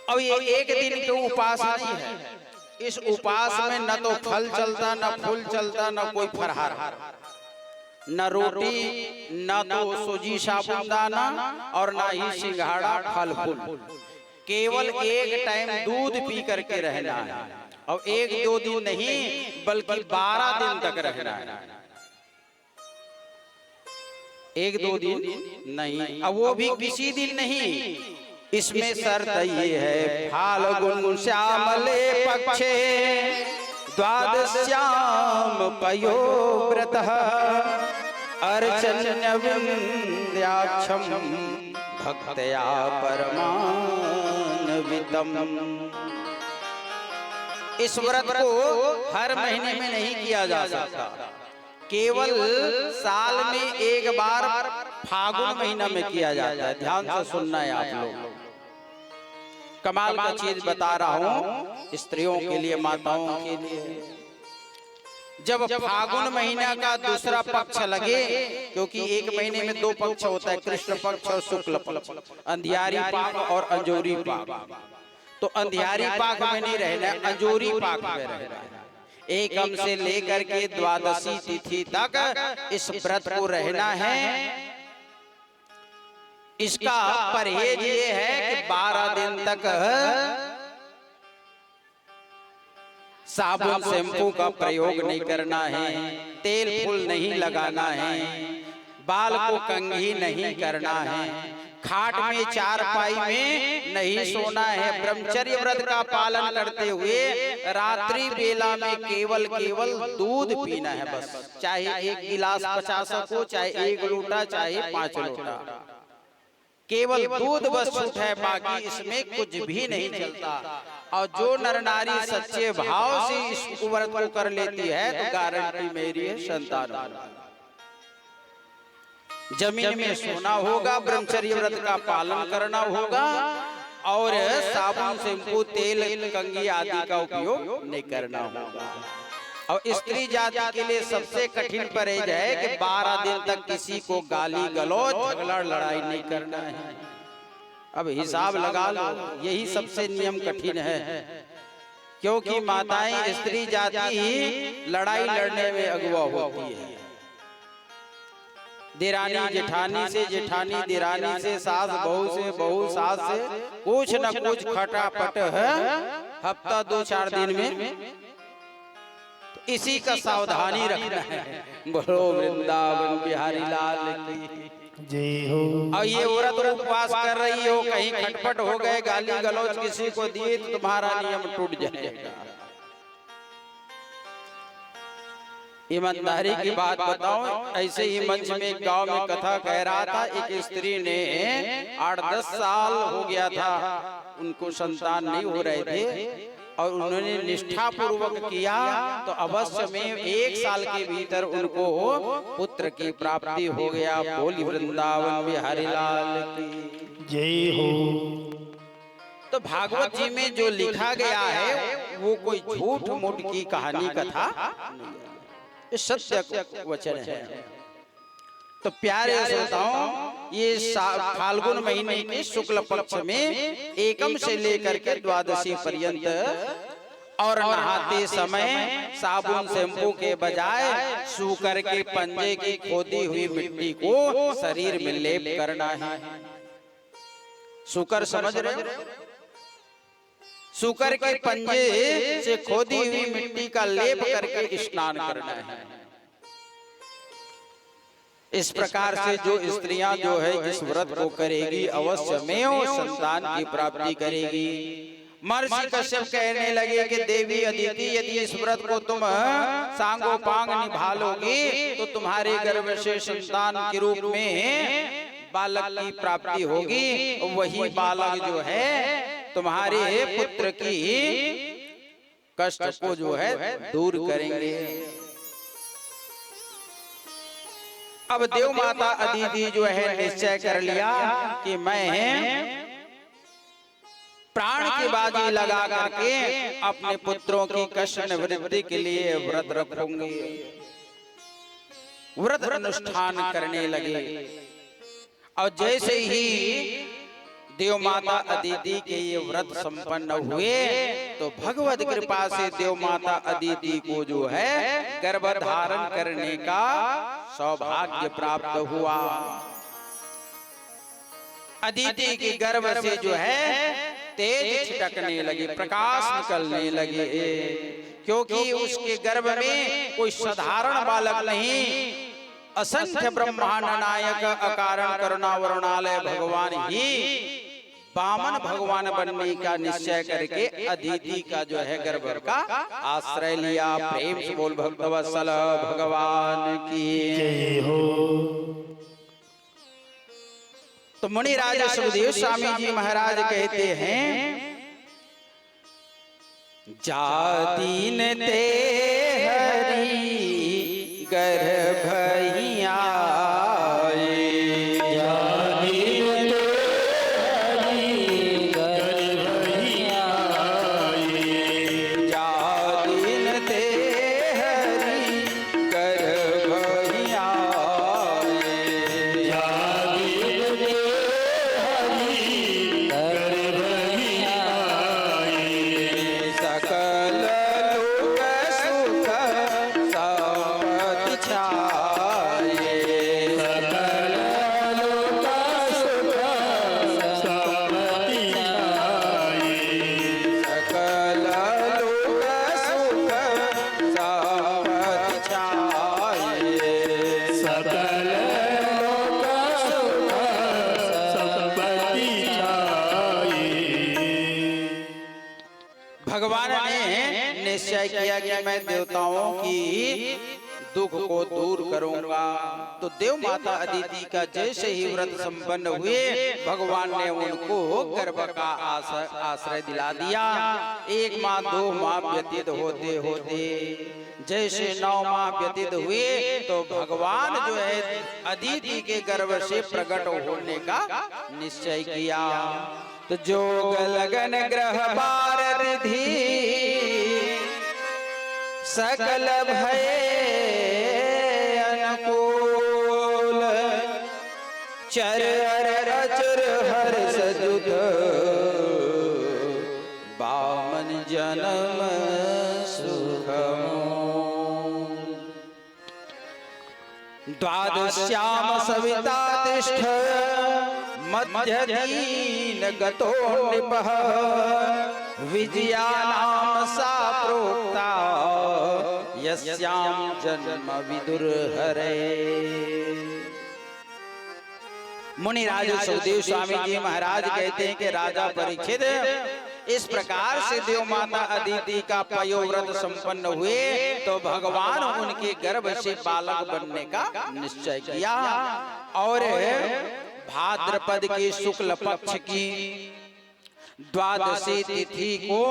अब ये एक दिन के उपवास नहीं है, इस उपवास में न तो फल चलता, न फूल चलता, न कोई फरहार, न रोटी, न तो सूजी साबुदाना और न ही सिंघाड़ा फल फूल। केवल एक टाइम दूध पी करके रहना है, और 1-2 दिन नहीं बल्कि 12 दिन तक रहना है। 1-2 दिन नहीं, अब वो भी किसी दिन नहीं, इसमें शर्त ये है फाल्गुन श्यामले पक्षे द्वादश्याम पयोव्रतः अर्चन्य विंध्याक्षम भक्तया परमान्वितम। इस व्रत को हर महीने में नहीं किया जा सकता, केवल साल में एक बार फागुन महीना में किया जाता है। ध्यान से सुनना है आप लोग, कमाल का चीज बता रहा हूं स्त्रियों के लिए, माताओं के लिए। जब फागुन महीना का दूसरा पक्ष लगे, क्योंकि एक महीने में 2 पक्ष होता है, कृष्ण पक्ष और शुक्ल पक्ष, अंधियारी पाक और अंजोरी पाक। तो अंधियारी पाक में नहीं रहना है, अंजोरी पाक में रहना है। एकम से लेकर के द्वादशी तिथि तक इस व्रत को रहना है। इसका परहेज ये है कि 12 दिन तक साबुन शैम्पू का प्रयोग नहीं करना है, तेल फूल नहीं लगाना है, बाल को कंघी नहीं करना है, खाट में चारपाई में नहीं सोना है। ब्रह्मचर्य व्रत का पालन करते हुए रात्रि बेला में केवल दूध पीना है बस, चाहे 1 गिलास 50 को, चाहे 1 लोटा, चाहे 5 लोटा, केवल दूध बस छूट है, बाकी इसमें कुछ भी नहीं चलता। और जो नर नारी सच्चे भाव से इस व्रत को कर लेती है तो गारंटी मेरी है संतान होगा। जमीन में सोना होगा, ब्रह्मचर्य व्रत का पालन करना होगा और साबुन शैम्पू तेल कंघी आदि का उपयोग नहीं करना होगा। और स्त्री जाति के लिए सबसे कठिन परहेज है कि 12 दिन तक किसी को गाली गलौज झगड़ा लड़ाई नहीं करना है। अब हिसाब लगा लो, यही सबसे नियम कठिन है, क्योंकि माताएं स्त्री जाति ही लड़ाई लड़ने में अगुआ होती है। दिरानी जेठानी से, जेठानी दिरानी से, सास बहू से, बहू सास से, कुछ न कुछ खटापट है हफ्ता 2-4 दिन में। इसी का सावधानी रखना है। बोलो वृंदावन बिहारी लाल की जय हो। और ये औरत उपवास कर रही हो, कहीं खटपट हो गए, गाली गलौज किसी को दिए तो तुम्हारा नियम टूट जाएगा। ईमानदारी की बात बताऊं, ऐसे ही मंच में एक गांव में कथा कह रहा था। एक स्त्री ने 8-10 साल हो गया था, उनको संतान नहीं हो रहे थे और उन्होंने निष्ठा पूर्वक किया तो अवश्य में 1 साल के भीतर उनको पुत्र की प्राप्ति हो गया। बोली वृंदावन बिहारी लाल की जय हो। तो भागवत जी में जो लिखा गया है वो कोई झूठ मूठ की कहानी कथा नहीं है, ये सत्य वचन है। तो प्यारे श्रोताओं, ये फाल्गुन महीने के शुक्ल पक्ष में एकम से लेकर के द्वादशी पर्यंत और नहाते समय साबुन शैम्पू के बजाय सूकर के पंजे की खोदी हुई मिट्टी को शरीर में लेप करना है। सूकर समझ रहे हो? सूकर के पंजे से खोदी हुई मिट्टी का लेप करके स्नान करना है। इस प्रकार से जो स्त्रियां जो है इस व्रत को करेगी अवश्य में वो संतान की प्राप्ति करेगी। महर्षि कश्यप कहने लगे कि देवी अदिति, यदि इस व्रत को तुम सांगोपांग निभा लोगी तो तुम्हारे गर्भ से संतान के रूप में बालक की प्राप्ति होगी। वही बालक जो है तुम्हारे पुत्र की कष्ट को जो है दूर करेंगे। अब देव माता अदिति जो है निश्चय कर लिया कि मैं प्राण की बाजी लगा करके अपने पुत्रों की कष्ट निवृत्ति के लिए व्रत रखूंगी। व्रत अनुष्ठान करने लगे और जैसे ही देव माता अदिति के ये व्रत संपन्न हुए तो भगवत कृपा से देव माता अदिति को जो है गर्भ धारण करने का सौभाग्य प्राप्त हुआ। अदिति के गर्भ से जो है तेज छिटकने लगे, प्रकाश निकलने लगे, क्योंकि उसके गर्भ में कोई साधारण बालक नहीं, असंख्य ब्रह्मांड नायक अकारण करुणा वरुणालय भगवान ही वामन भगवान बनने का निश्चय करके अदिति का जो है गर्भ का आश्रय लिया। प्रेम से बोल भक्तवत्सल भगवान की जय हो। तो मुनिराज सुखदेव स्वामी जी महाराज कहते हैं, जादीन ते हरि गर्भैया सकल लोक सकल लोक सुख संपत्ति छाई। भगवान ने निश्चय किया कि मैं देवताओं की दुख को दूर करूंगा। तो देव माता अदिति का जैसे ही व्रत संपन्न हुए, भगवान ने उनको गर्भ का आश्रय दिला दिया। 1 माह 2 माह व्यतीत होते होते जैसे 9 माह व्यतीत हुए, तो भगवान जो है अदिति के गर्भ से प्रकट होने का निश्चय किया। तो जोग लगन ग्रह बार रिधि सकल भय अनुकूल, चर अर अचर हर्ष जुत बामन जन्म सुखमूल। द्वादश्याम सविता तिष्ठ मध्य दीन गतो नृपः, विजया नाम सा प्रोक्ता यस्याम जन्म विदुर हरे। मुनिराज सुखदेव स्वामी जी महाराज कहते हैं कि राजा परीक्षित, इस प्रकार से देव माता अदिति का पयोव्रत संपन्न हुए, तो भगवान उनके गर्भ से बालक बनने का निश्चय किया। और भाद्रपद के शुक्ल पक्ष की द्वादशी तिथि को,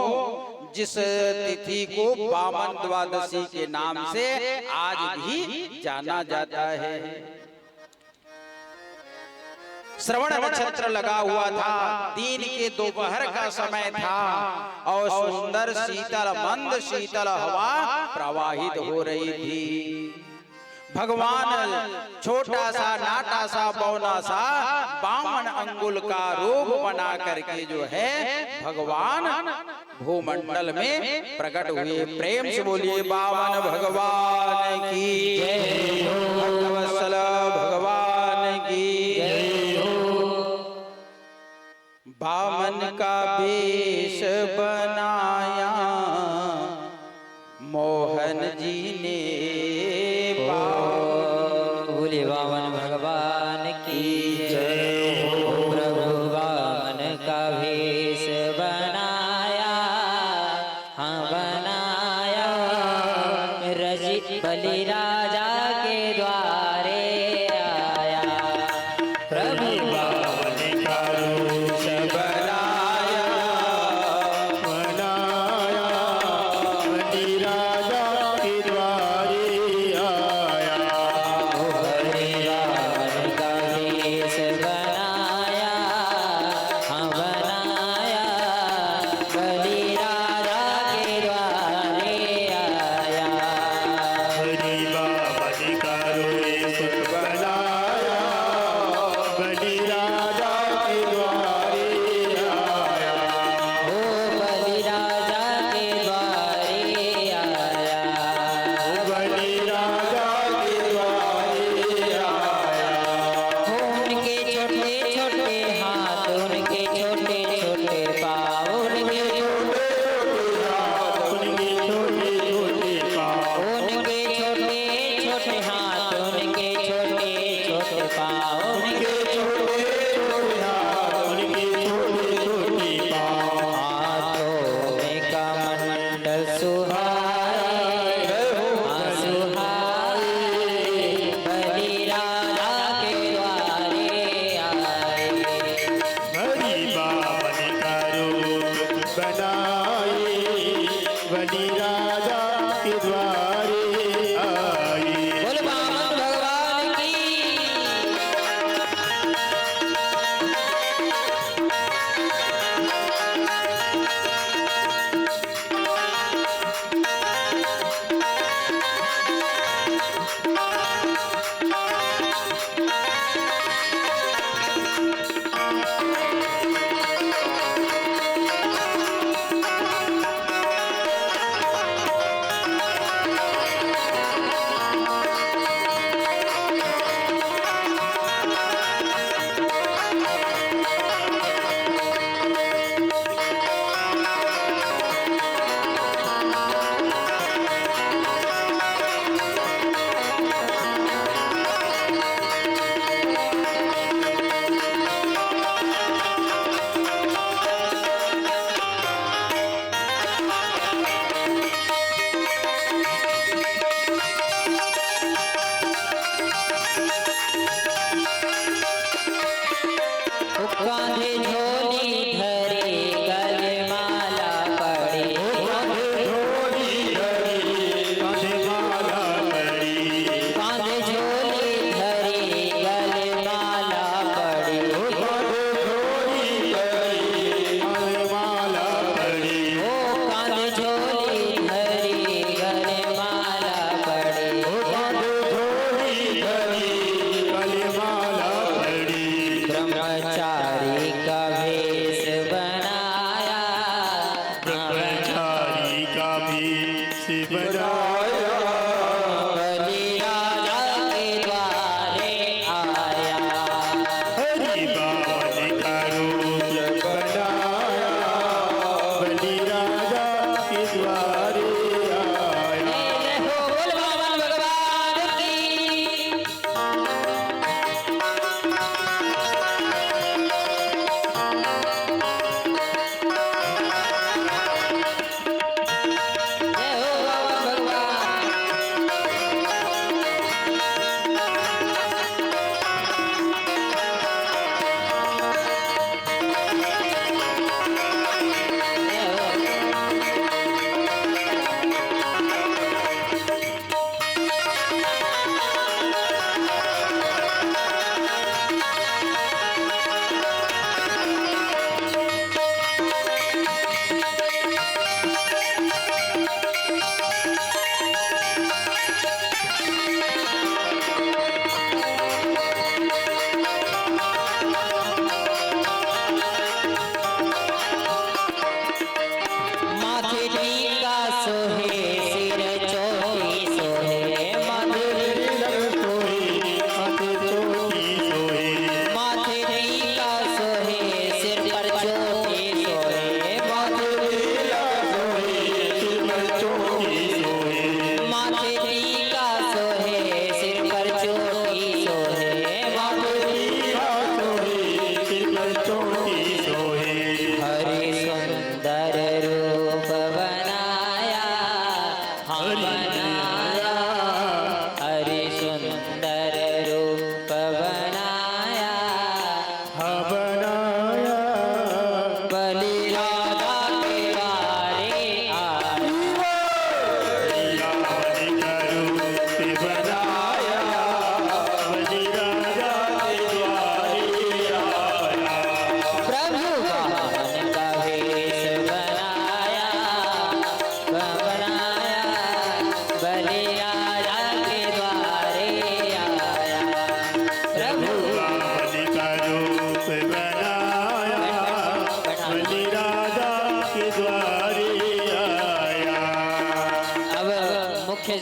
जिस तिथि को वामन द्वादशी के नाम से आज भी जाना जाता है। श्रवण नक्षत्र लगा हुआ था, दिन के दोपहर का समय था और सुंदर शीतल मंद शीतल हवा प्रवाहित हो रही थी। भगवान छोटा सा नाटा सा बौना सा 52 अंगुल का रूप बना करके जो है भगवान भूमंडल में प्रकट हुए। प्रेम से बोलिए 52 भगवान की जय हो, भक्तवत्सल भगवान की जय हो। बामन का वेश बनाया मोहन जी ने, बोले वामन भगवान की जय हो। प्रभु वामन का वेश बनाया, हाँ बनाया, रजित बलि राजा के द्वारे आया। प्रभु वामन का रूप बनाया,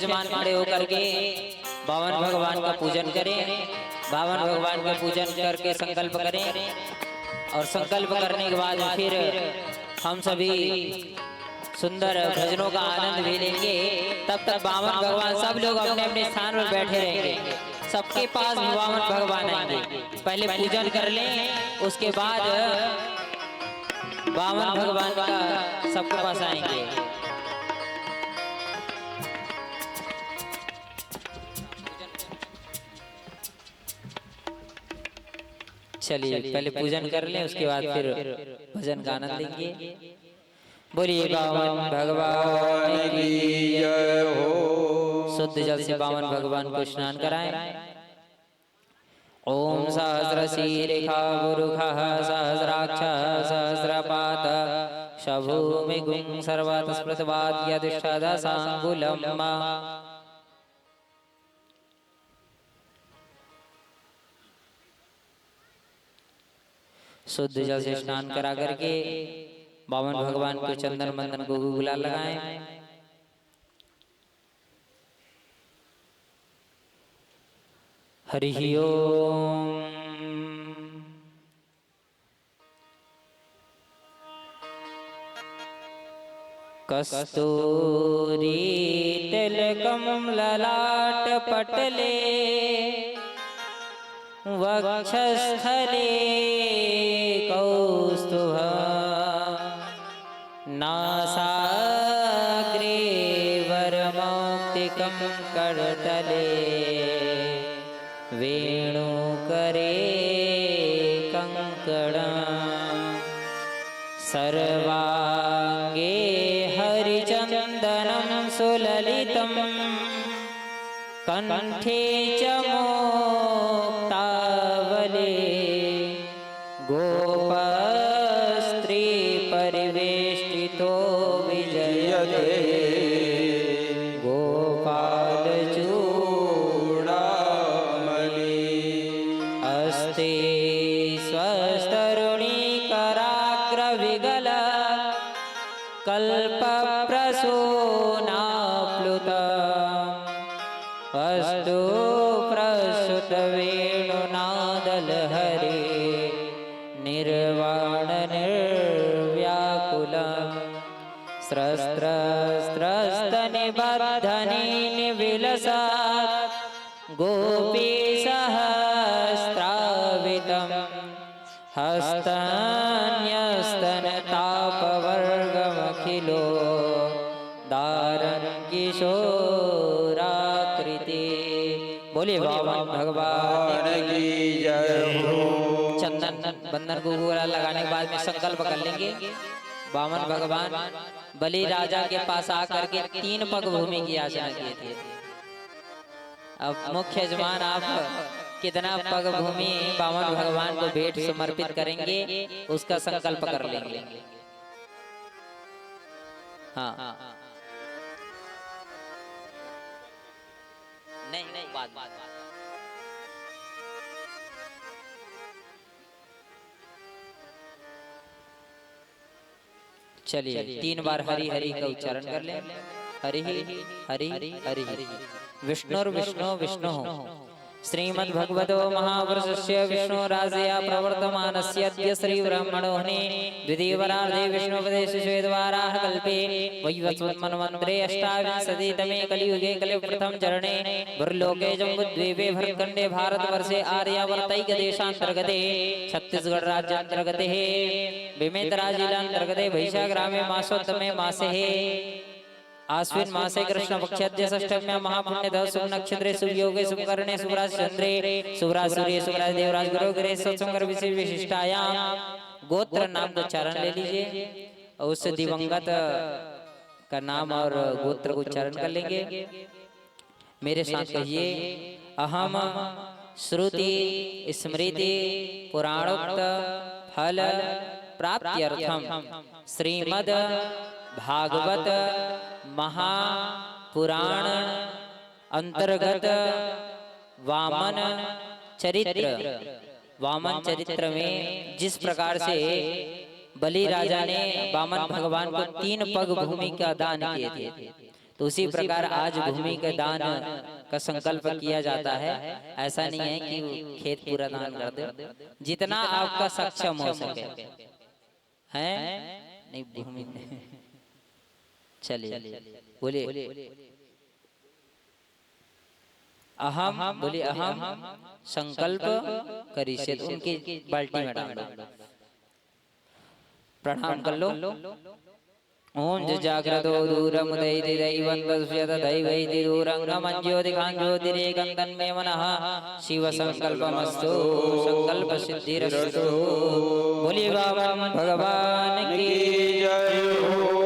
यजमान खड़े होकर के बावन भगवान का पूजन करें। बावन भगवान का पूजन करके संकल्प करें और संकल्प करने के बाद फिर हम सभी सुंदर भजनों का आनंद भी लेंगे। तब तक बावन भगवान सब लोग अपने अपने स्थान पर बैठे रहेंगे। सबके पास बावन भगवान आएंगे। पहले पूजन कर लें, उसके बाद बावन भगवान का सबके पास आएंगे। चलिए पहले पूजन कर लें, उसके बाद फिर भजन का आनंद लेंगे। बोलिए बावन भगवान की जय हो। शुद्ध जल से बावन भगवान को स्नान कराएं। ओम सहस्रशीर्षा गुरुखः सहस्राक्ष सहस्रपात शभूमिगुं सर्वतस्पृतवाद्यतिष्ठदशाङ्गुलम्। शुद्ध जल से स्नान करा करके बावन भगवान को चंदन मंदन को गुलाल लगाएं। हरि ओम। कस्तूरी तिलकम ललाट पटले वक्षस्थले कौस्तुभः नासाग्रे वरमौक्तिकं करतले वेणुकरे कंकणं सर्वांगे हरिचन्दनं सुललितं कंठे च मुक्तावले गोपस्त्री परिवेष्टितो विजयते गोपाल चूड़ामणि अस्ते स्वस्तरुणी कराग्रविगल कल्पप्रसूनाप्लुता अस्तु प्रसुत वेणुनादलहरे निर्वाण निर्व्याकुलम् स्रस्त्रस्तनिबद्धनि निविलसत् गोपीसहस्रावितं हस्तन्यस्तनतापवर्गमखिलो दारं किशोराकृति। बोले बावन भगवान की जय हो। चंदन बंदन को गुलाल लगाने के बाद में संकल्प कर लेंगे। बावन भगवान बलि राजा के पास आकर के 3 पग भूमि की याचना किए थे। अब मुख्य यजमान आप कितना पग भूमि बावन भगवान को भेंट समर्पित करेंगे उसका संकल्प कर लेंगे। हाँ नहीं बात चलिए 3 बार हरि हरि का उच्चारण कर लें। हरि हरि हरि विष्णुर् विष्णु विष्णु श्रीमद्भगवतो महापुरुषस्य विष्णुराजया प्रवर्तमानस्य अद्य श्रीब्रह्मणोऽहनि द्वितीयवरार्धे विष्णुपदेशेद्वाराः कल्पे वैवस्वन्मन्वन्तरे अष्टाविंशतितमे कलियुगे कलिप्रथम चरणे भूर्लोके जम्बूद्वीपे भरतखण्डे भारतवर्षे आर्यावर्तैकदेशान्तर्गते छत्तीसगढ़ राज्यान्तर्गते बेमेतरा जिलान्तर्गते वैशाखग्रामे मासोत्तमे मासे आश्विन मासे कृष्ण पक्षाद्य षष्ठम्या महापुण्यद शुभ नक्षत्रे शुभ योगे शुभ करणे शुभराज चंद्रे शुभराज सूर्य शुभराज देवराज गुरु ग्रह सत्संग विशेष विशिष्टायाम गोत्र नाम का उच्चारण ले लीजिए और उससे दिवंगत का नाम और गोत्र को उच्चारण कर लेंगे। मेरे साथ कहिए अहम श्रुति स्मृति पुराणोक्त फल प्राप्त्यर्थम श्रीमद् भागवत महापुराण अंतर्गत वामन चरित्र में जिस प्रकार से बलि राजा ने वामन भगवान को 3 पग भूमि का दान किए थे, तो उसी प्रकार आज भूमि के दान का संकल्प किया जाता है। ऐसा नहीं है कि खेत पूरा दान कर दे, जितना आपका सक्षम हो सके है नहीं भूमि। चलिए बोलिए अहम, बोलिए अहम संकल्प करिष्ये। उनकी बाल्टी में डाल दो, प्रणाम कर लो। ओम जाग्रतो दूरम उदयति दैवं तस्यत दैवैति दूरं गमं ज्योतिकां ज्योतिरेकं तन्मे मनः शिव संकल्पमस्तु संकल्प सिद्धिरस्तु। बोलिए बाबा भगवान की जय हो।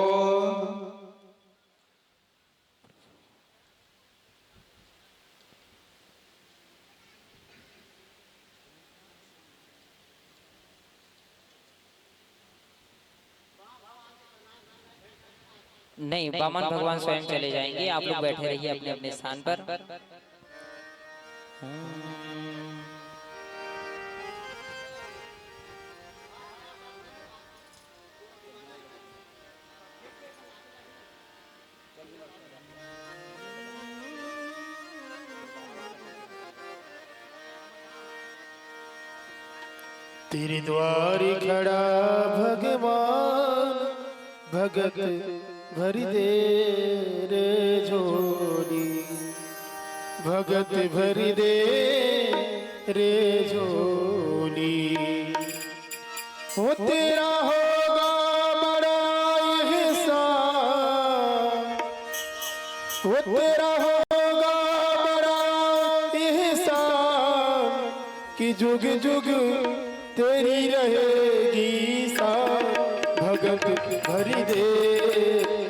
नहीं, वामन भगवान स्वयं चले जाएंगे, आप लोग बैठे रहिए अपने अपने स्थान पर। तेरे द्वार खड़ा भगवान, भगत भर दे रे झोली, भगत भर दे रे झोली। वो तेरा होगा बड़ा एहसान, वो तेरा होगा बड़ा एहसान कि जुग जुग तेरी रहेगी शान। भगत भर दे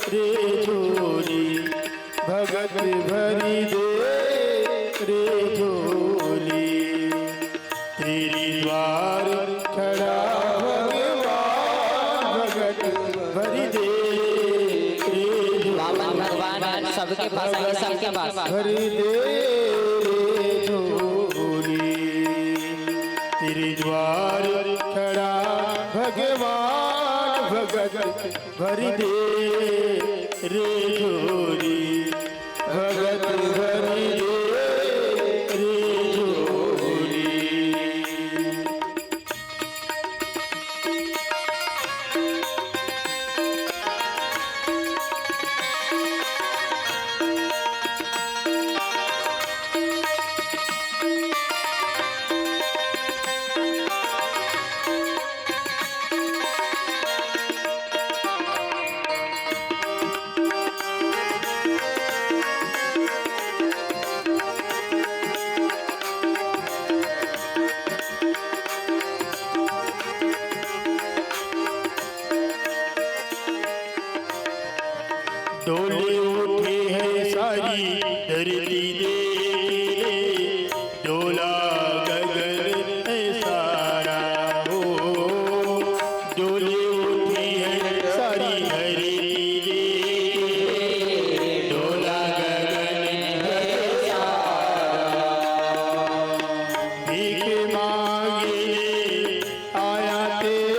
रे झोली, भगत भरी दे रे झोली। तेरी द्वार खड़ा भगवान, भगत भरी दे रे वामन भगवान सबके पास आइए, सबके पास भरी दे रे झोली। तेरे द्वार खड़ा भगवान, भगत भरी दे रे झोली, भगत भरी दे रे झोली। डोले उठे है सारी धरती देख रे, डोला गगन है सारा हो। डोले उठे है सारी धरती देख रे, डोला गगन है सारा। भीख मांगे आया तेरे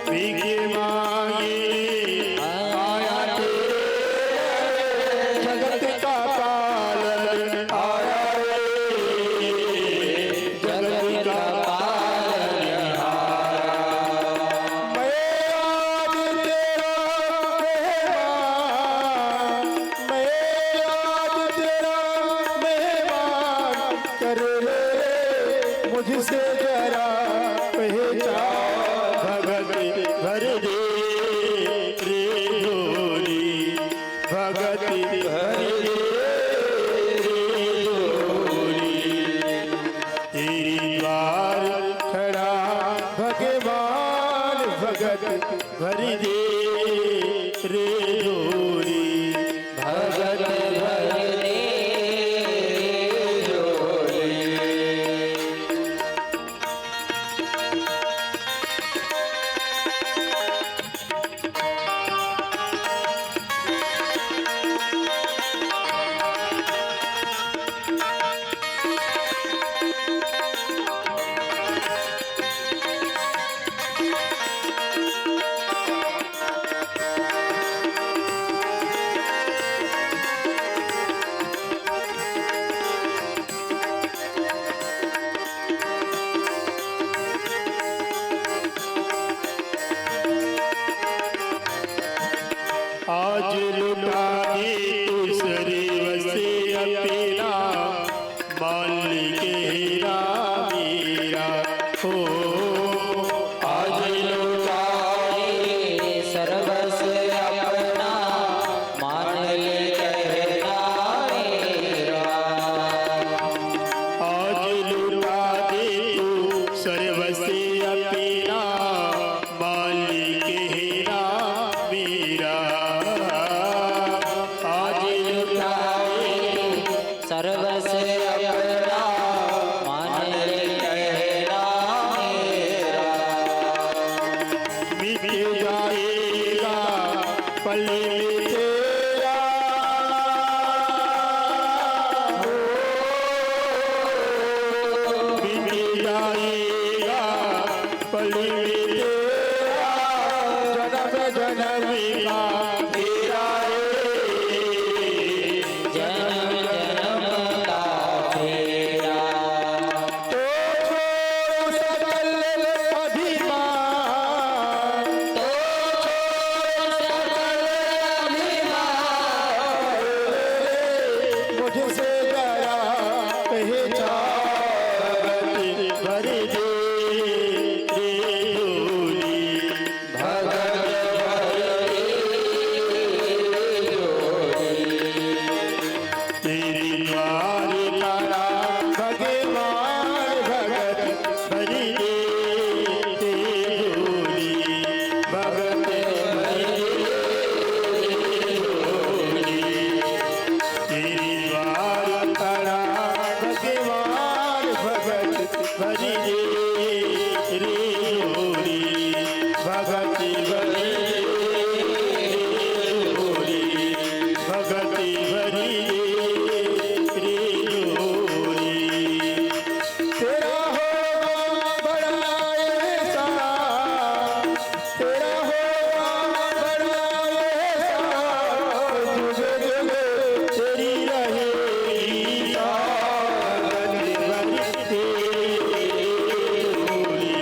भीख मांगे आया तेरे, जगत का पालन आया रे, जगत का पालनहार। मैं आज तेरा मेहमान, मैं आज तेरा मेहमान, कर ले मुझसे जरा पहचान। भगत भर दे रे झोली, भगत भर दे रे झोली। तेरी द्वार खड़ा भगवान, भगत भर दे रे झोली, भगत भर दे झोली। मुझसे जरा पहचान भगति भरी दे रे जोड़ी भगत तेरी द्वारिका भगवान भगत भरी दे तेरी जोड़ी भगत भरी दे जोड़ी तेरी द्वारिका भगवान भगत भरी दे रे जोड़ी भगत भरी जोड़ी भगत भरी रे जोड़ी तेरा होगा बड़ा एहसान तेरा होगा बड़ा एहसान जुग जुग तेरी रहेगी भगत भरी जोड़ी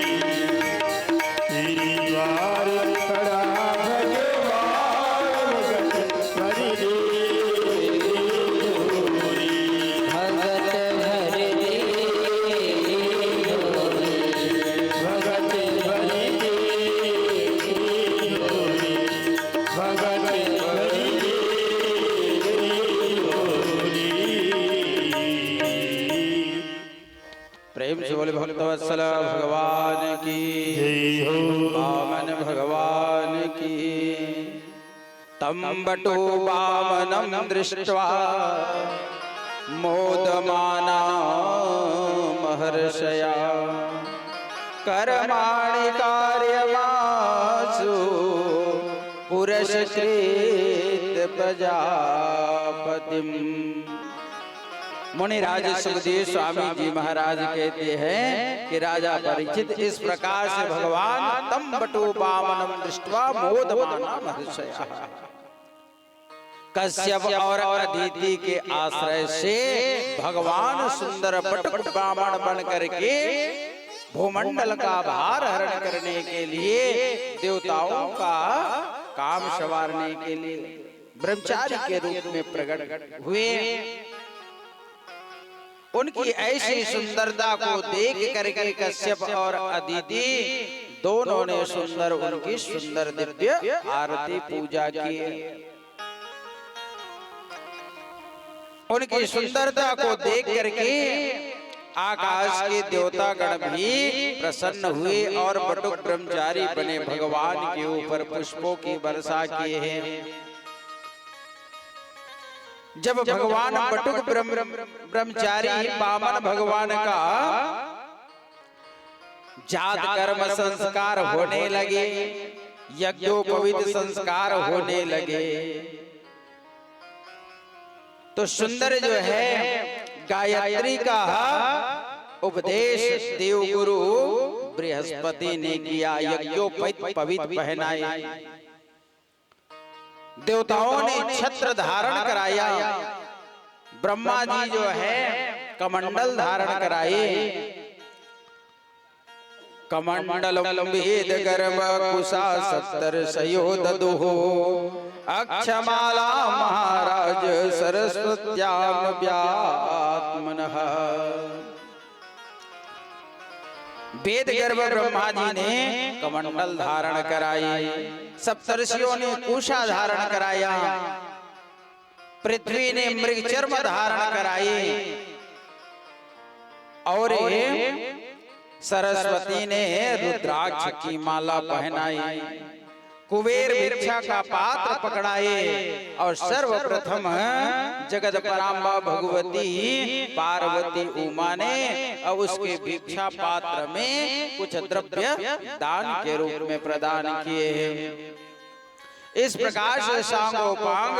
तेरी द्वार खड़ा भगवान भगत भरी जोड़ी भगत भर दे भगत भरी जोड़ी भगत भरी जोड़ी प्रेम से बोले भक्तवत्सल भगवान की जय हो वामन भगवान की। तम बटो वामनं दृष्ट्वा मोदमाना महर्षया कर्माणि कार्यमासु पुरस्कृत प्रजापतिम्। मुनिराज सुखदेव स्वामी जी महाराज कहते हैं कि राजा परीक्षित इस प्रकार से भगवान तम बटो वामनं दृष्ट्वा मोदमाना महर्षया कश्यप और अदिति के आश्रय से भगवान सुंदर बटुक ब्राह्मण बन करके भूमंडल का भार हरण करने के लिए देवताओं का काम संवारने के लिए ब्रह्मचारी के रूप में प्रकट हुए। उनकी ऐसी सुंदरता को देख करके कश्यप और अदिति दोनों ने सुंदर उनकी सुंदर दिव्य आरती पूजा की। उनकी सुंदरता को देख करके आकाश के देवता गण भी प्रसन्न हुए और बटुक ब्रह्मचारी बने भगवान के ऊपर पुष्पों की वर्षा किए हैं। जब भगवान बटुक ब्रह्मचारी वामन भगवान का जात कर्म संस्कार होने लगे, यज्ञोपवीत संस्कार होने लगे, तो सुंदर जो है गायत्री का उपदेश देवगुरु बृहस्पति ने किया, यज्ञोपवीत पहनाए, देवताओं ने छत्र धारण कराया, ब्रह्मा जी जो है कमंडल धारण कराए। कमंडलम वेद गर्भ कुशा सप्तर सयोदुः अक्षमाला महाराज सरस्वत्याम व्यात्मनः। वेद गर्भ ब्रह्मा जी ने कमंडल धारण कराई, सप्तर्षियों ने कुशा धारण कराया, पृथ्वी ने मृगचर्म धारण कराई और सरस्वती ने रुद्राक्ष की माला पहनाई, कुबेर भिक्षा का पात्र पकड़ाए और सर्वप्रथम जगदम्बा भगवती पार्वती उमा ने और उसके भिक्षा पात्र में कुछ द्रव्य दान के रूप में प्रदान किए हैं। इस प्रकार से सांगोपांग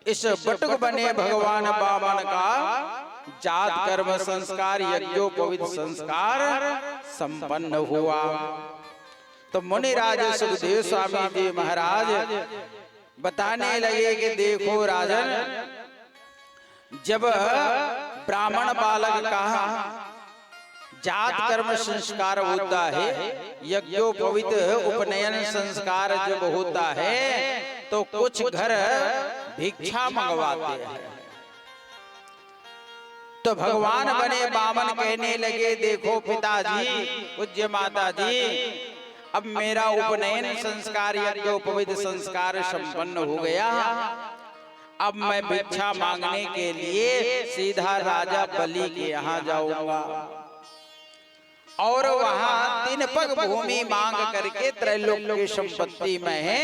इस बटुक बने भगवान वामन का जात कर्म संस्कार यज्ञोपवीत संस्कार संपन्न हुआ। तो मुनिराज सुखदेव स्वामी जी महाराज बताने लगे कि देखो राजन, जब ब्राह्मण बालक का जात कर्म संस्कार होता है, यज्ञोपवीत उपनयन संस्कार जब होता है, तो कुछ घर भिक्षा मंगवाते हैं, तो भगवान बने बामन कहने लगे, देखो पिताजी, पूज्य माता जी, अब मेरा उपनयन संस्कार यज्ञ उपविध संस्कार संपन्न हो गया। अब मैं भिक्षा मांगने के लिए सीधा राजा बलि के यहाँ जाऊंगा और वहां 3 पग भूमि मांग करके त्रैलोक की संपत्ति में है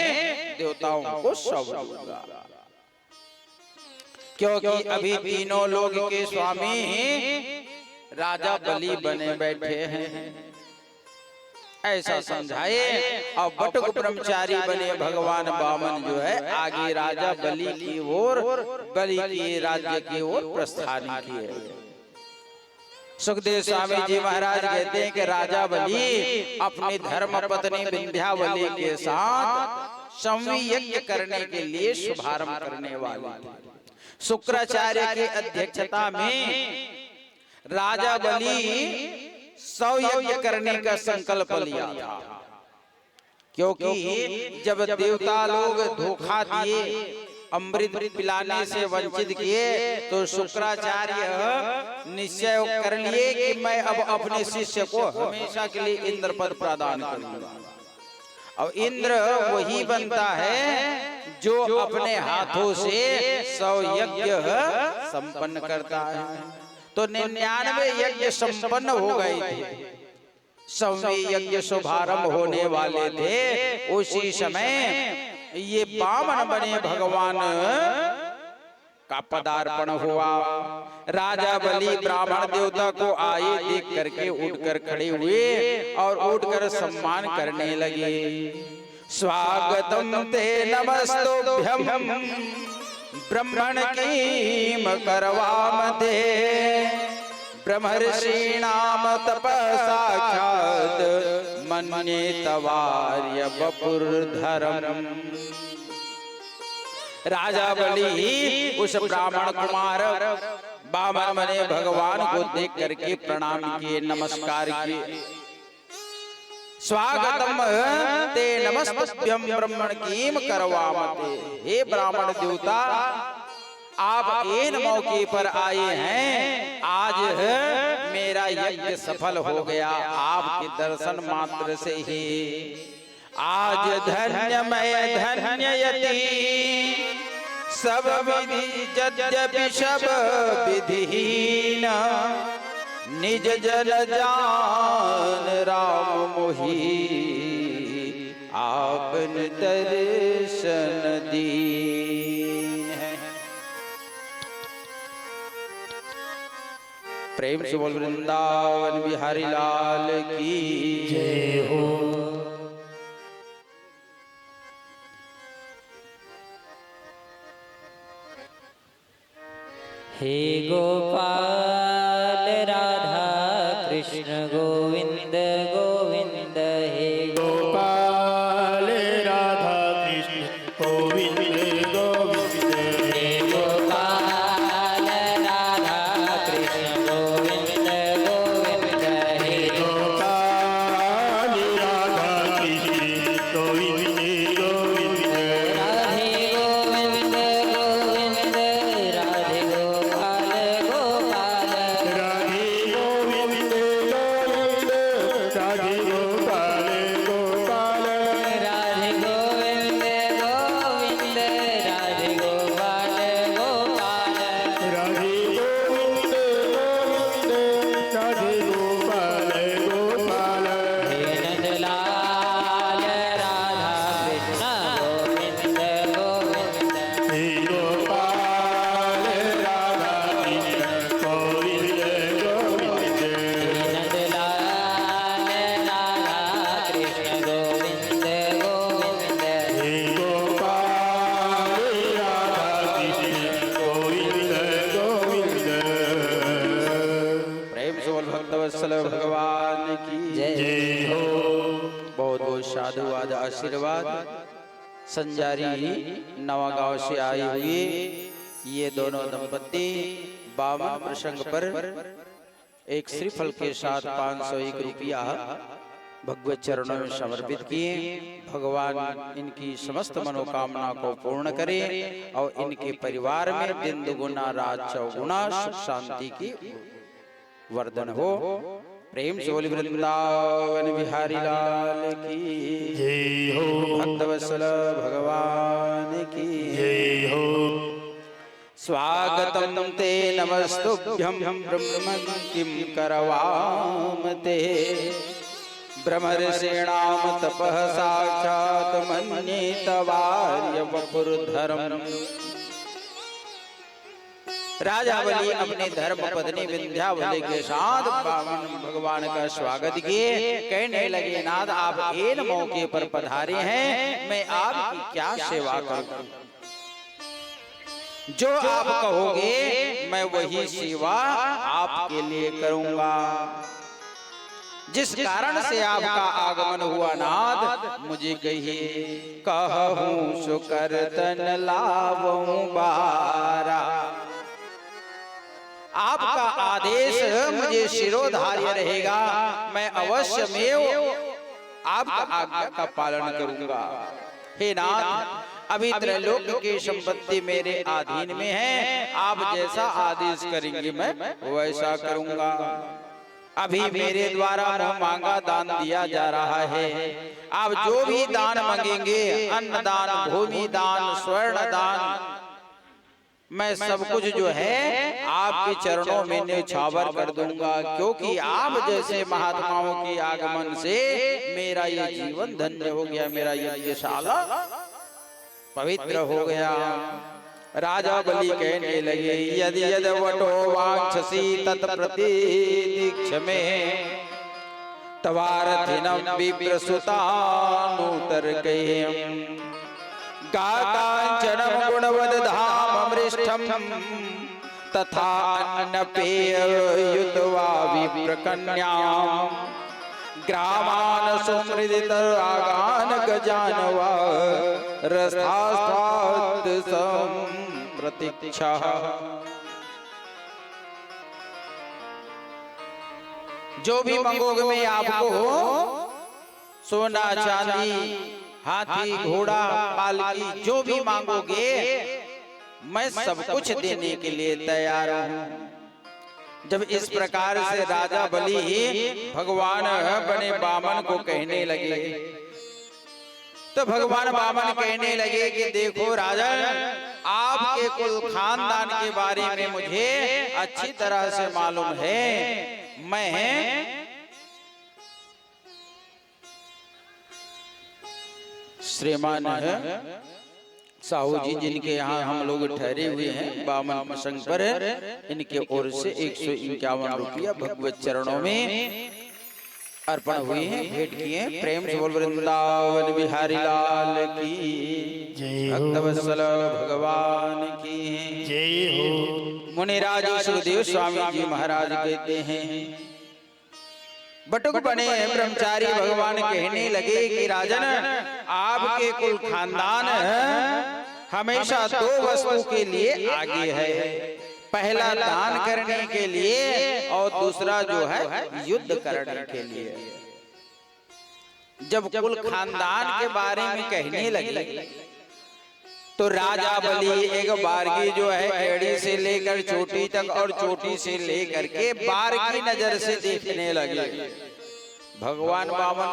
देवताओं को सौंप दूंगा, क्योंकि अभी तीनों लोग के स्वामी राजा बलि बने बैठे हैं। ऐसा समझाए और बटुक ब्रह्मचारी बने भगवान वामन जो है आगे राजा बलि की ओर, बलि के राज्य की ओर प्रस्थान किए। सुखदेव स्वामी जी महाराज कहते हैं कि राजा बलि अपनी धर्म पत्नी विंध्यावली के साथ संवि यज्ञ करने के लिए शुभारंभ करने वाले शुक्राचार्य की अध्यक्षता में राजा बलि 100 यज्ञ करने का संकल्प लिया था, क्योंकि जब देवता लोग धोखा दिए, अमृत पिलाने से वंचित किए, तो शुक्राचार्य निश्चय कर लिए कि मैं अब अपने शिष्य को हमेशा के लिए इंद्र पद प्रदान करूंगा। और इंद्र वही बनता है जो अपने हाथों से 100 यज्ञ संपन्न करता है। तो 99 यज्ञ संपन्न हो गए थे, 100वें यज्ञ शुभारंभ होने वाले थे। उसी समय ये वामन बने भगवान का पदार्पण हुआ। राजा बलि ब्राह्मण देवता को आए देख करके उठकर खड़े हुए और उठकर सम्मान करने लगे। स्वागतम ते नमस्तुभ्यम ब्रह्मण कीम करवामते ब्रह्मर्षीणाम तपसाख्यात मन्ये तवार्य वपुर्धरम। राजा बलि उस ब्राह्मण कुमार वामन बने भगवान को देख करके प्रणाम किए, नमस्कार किए। स्वागतम ते नमस्तुभ्यम ब्रह्मण कीम करवामते। हे ब्राह्मण देवता, आप इन मौके पर आए हैं, आज मेरा यज्ञ सफल हो गया आपके दर्शन मात्र से ही। आज धन्य मैं धन्ययति सब विधि यद्यपि सब विधिहीन निज जन जान राम मोहि आपन दर्शन दीन है। प्रेम से बोल वृंदावन बिहारी लाल की जय हो। हे गोपाल राधा कृष्ण गोविंद गोविंद। हे गोपाल राधा कृष्ण गोविंद गोविंद। हे गोपाल राधा कृष्ण गोविंद गोविंद। हे गोपाल राधा कृष्ण गोविंद गोविंद। राधे गोविंद गोविंद राधे गोपाल गोपाल। राधे गोविंद गोविंद राधे गोपाल गोपाल। राधे गोविंद गोविंद राधे गोपाल गोपाल। राधे गोविंद गोविंद राधे गोपाल गोपाल। हे नंदलाल राधा कृष्ण गोविंद गोविंद। हे गोपाल राधा कृष्ण गोविंद गोविंद। नंदलाल राधा कृष्ण गोविंद गोविंद। हे गोपाल राधा कृष्ण गोविंद गोविंद। प्रेम से बोल भक्तवत्सल भगवान की जय। जय हो। बहुत बहुत साधुवाद आशीर्वाद। संजारी नवागांव से आई हुई ये दोनों दंपत्ति वामन प्रसंग पर एक श्रीफल के साथ 501 रुपया भगवत चरणों में समर्पित किए। भगवान इनकी समस्त मनोकामना को पूर्ण करे और इनके परिवार में दिन दुगुना रात चौगुना सुख शांति की वर्धन हो। प्रेम से बोल वृंदावन बिहारी लाल की जय हो, भक्तवत्सल भगवान की जय हो। स्वागतम ते नमस्तुभ्यं ब्रह्म किं करवाम ते ब्रह्मर्षीणाम तपः साक्षात् मन्ये तवार्य वपुर्धरम्। राजा बलि अपने धर्म पत्नी विंध्यावली के साथ बामन भगवान का स्वागत किए। कहने लगे, नाथ आप इन मौके पर पधारे हैं, मैं आपकी क्या सेवा करूं? जो आप कहोगे मैं वही सेवा आपके लिए करूंगा। जिस कारण से आपका आगमन हुआ नाथ मुझे कहिए। कहूं सो करतन लावूं बारा, आपका आदेश मुझे शिरोधार्य रहेगा, मैं अवश्य में आपका आज्ञा का पालन करूंगा। हे नाथ, अभी त्रैलोक की संपत्ति मेरे अधीन में है, आप जैसा आदेश करेंगे मैं वैसा करूंगा। अभी मेरे द्वारा मुँह मांगा दान दिया जा रहा है। आप जो भी दान मांगेंगे, अन्न दान, भूमि दान, स्वर्ण दान, मैं सब कुछ जो है आपके चरणों में न्यौछावर कर दूंगा। क्योंकि आप जैसे महात्माओं के आगमन से मेरा ये जीवन धन्य हो गया, मेरा यज्ञशाला पवित्र हो गया। राजा बलि कहने लगे, यदि यद वटो वांछसी तत्प्रतीक्ष में तवारथिनम विप्रसुतानुतर कहेम गाकांचनम गुणवद धाम अमृष्टम तथा अन्नपेय युतवा विप्रकन्याम ग्रामान सुमृदित रागान गजानवा रस्थास्थात् प्रतीक्षा। जो भी मांगोगे मैं आपको सोना चांदी, हाथी, घोड़ा, पालकी, जो भी मांगोगे मैं सब कुछ देने के लिए तैयार हूँ। जब इस प्रकार से राजा बलि भगवान बने बामन को कहने लगे, तो भगवान बामन कहने लगे कि देखो राजन, आपके कुल खानदान के बारे में मुझे अच्छी तरह से मालूम है। मैं श्रीमान साहू जी जिनके यहाँ हम लोग ठहरे हुए हैं बामन प्रसंग पर, इनके ओर से 151 रुपया भगवत चरणों में अर्पण हुए हैं, भेंट किए हैं। प्रेम से बोल वृंदावन बिहारी लाल की जय हो, भक्तवत्सल भगवान की जय हो। मुनिराज सुखदेव स्वामी जी महाराज कहते हैं, बटुक बने ब्रह्मचारी भगवान कहने लगे कि राजन, आपके कुल खानदान हमेशा दो वस्तु के लिए आगे है। पहला दान करने के लिए और दूसरा जो है युद्ध करने के लिए। जब कुल खानदान के बारे में कहने लगे तो राजा बलि एक बारगी जो है एड़ी से लेकर चोटी तक और चोटी से लेकर के बार की नजर से देखने लगे। भगवान बामन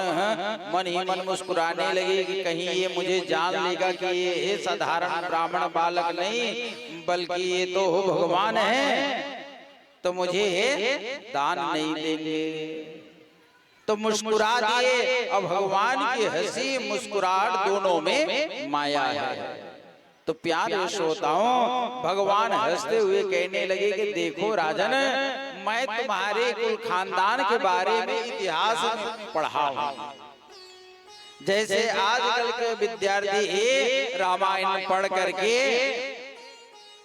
मन ही मन मुस्कुराने लगे कि कहीं ये मुझे जान लेगा कि ये साधारण ब्राह्मण बालक नहीं बल्कि ये तो भगवान है, तो मुझे दान नहीं देंगे। तो मुस्कुरा दिए। अब भगवान की हंसी मुस्कुराहट दोनों में माया है। तो प्यारे श्रोताओं, भगवान हंसते हुए कहने लगे कि देखो राजन, मैं तुम्हारे कुल खानदान के बारे में इतिहास में पढ़ा हूं। जैसे आजकल के विद्यार्थी रामायण पढ़ करके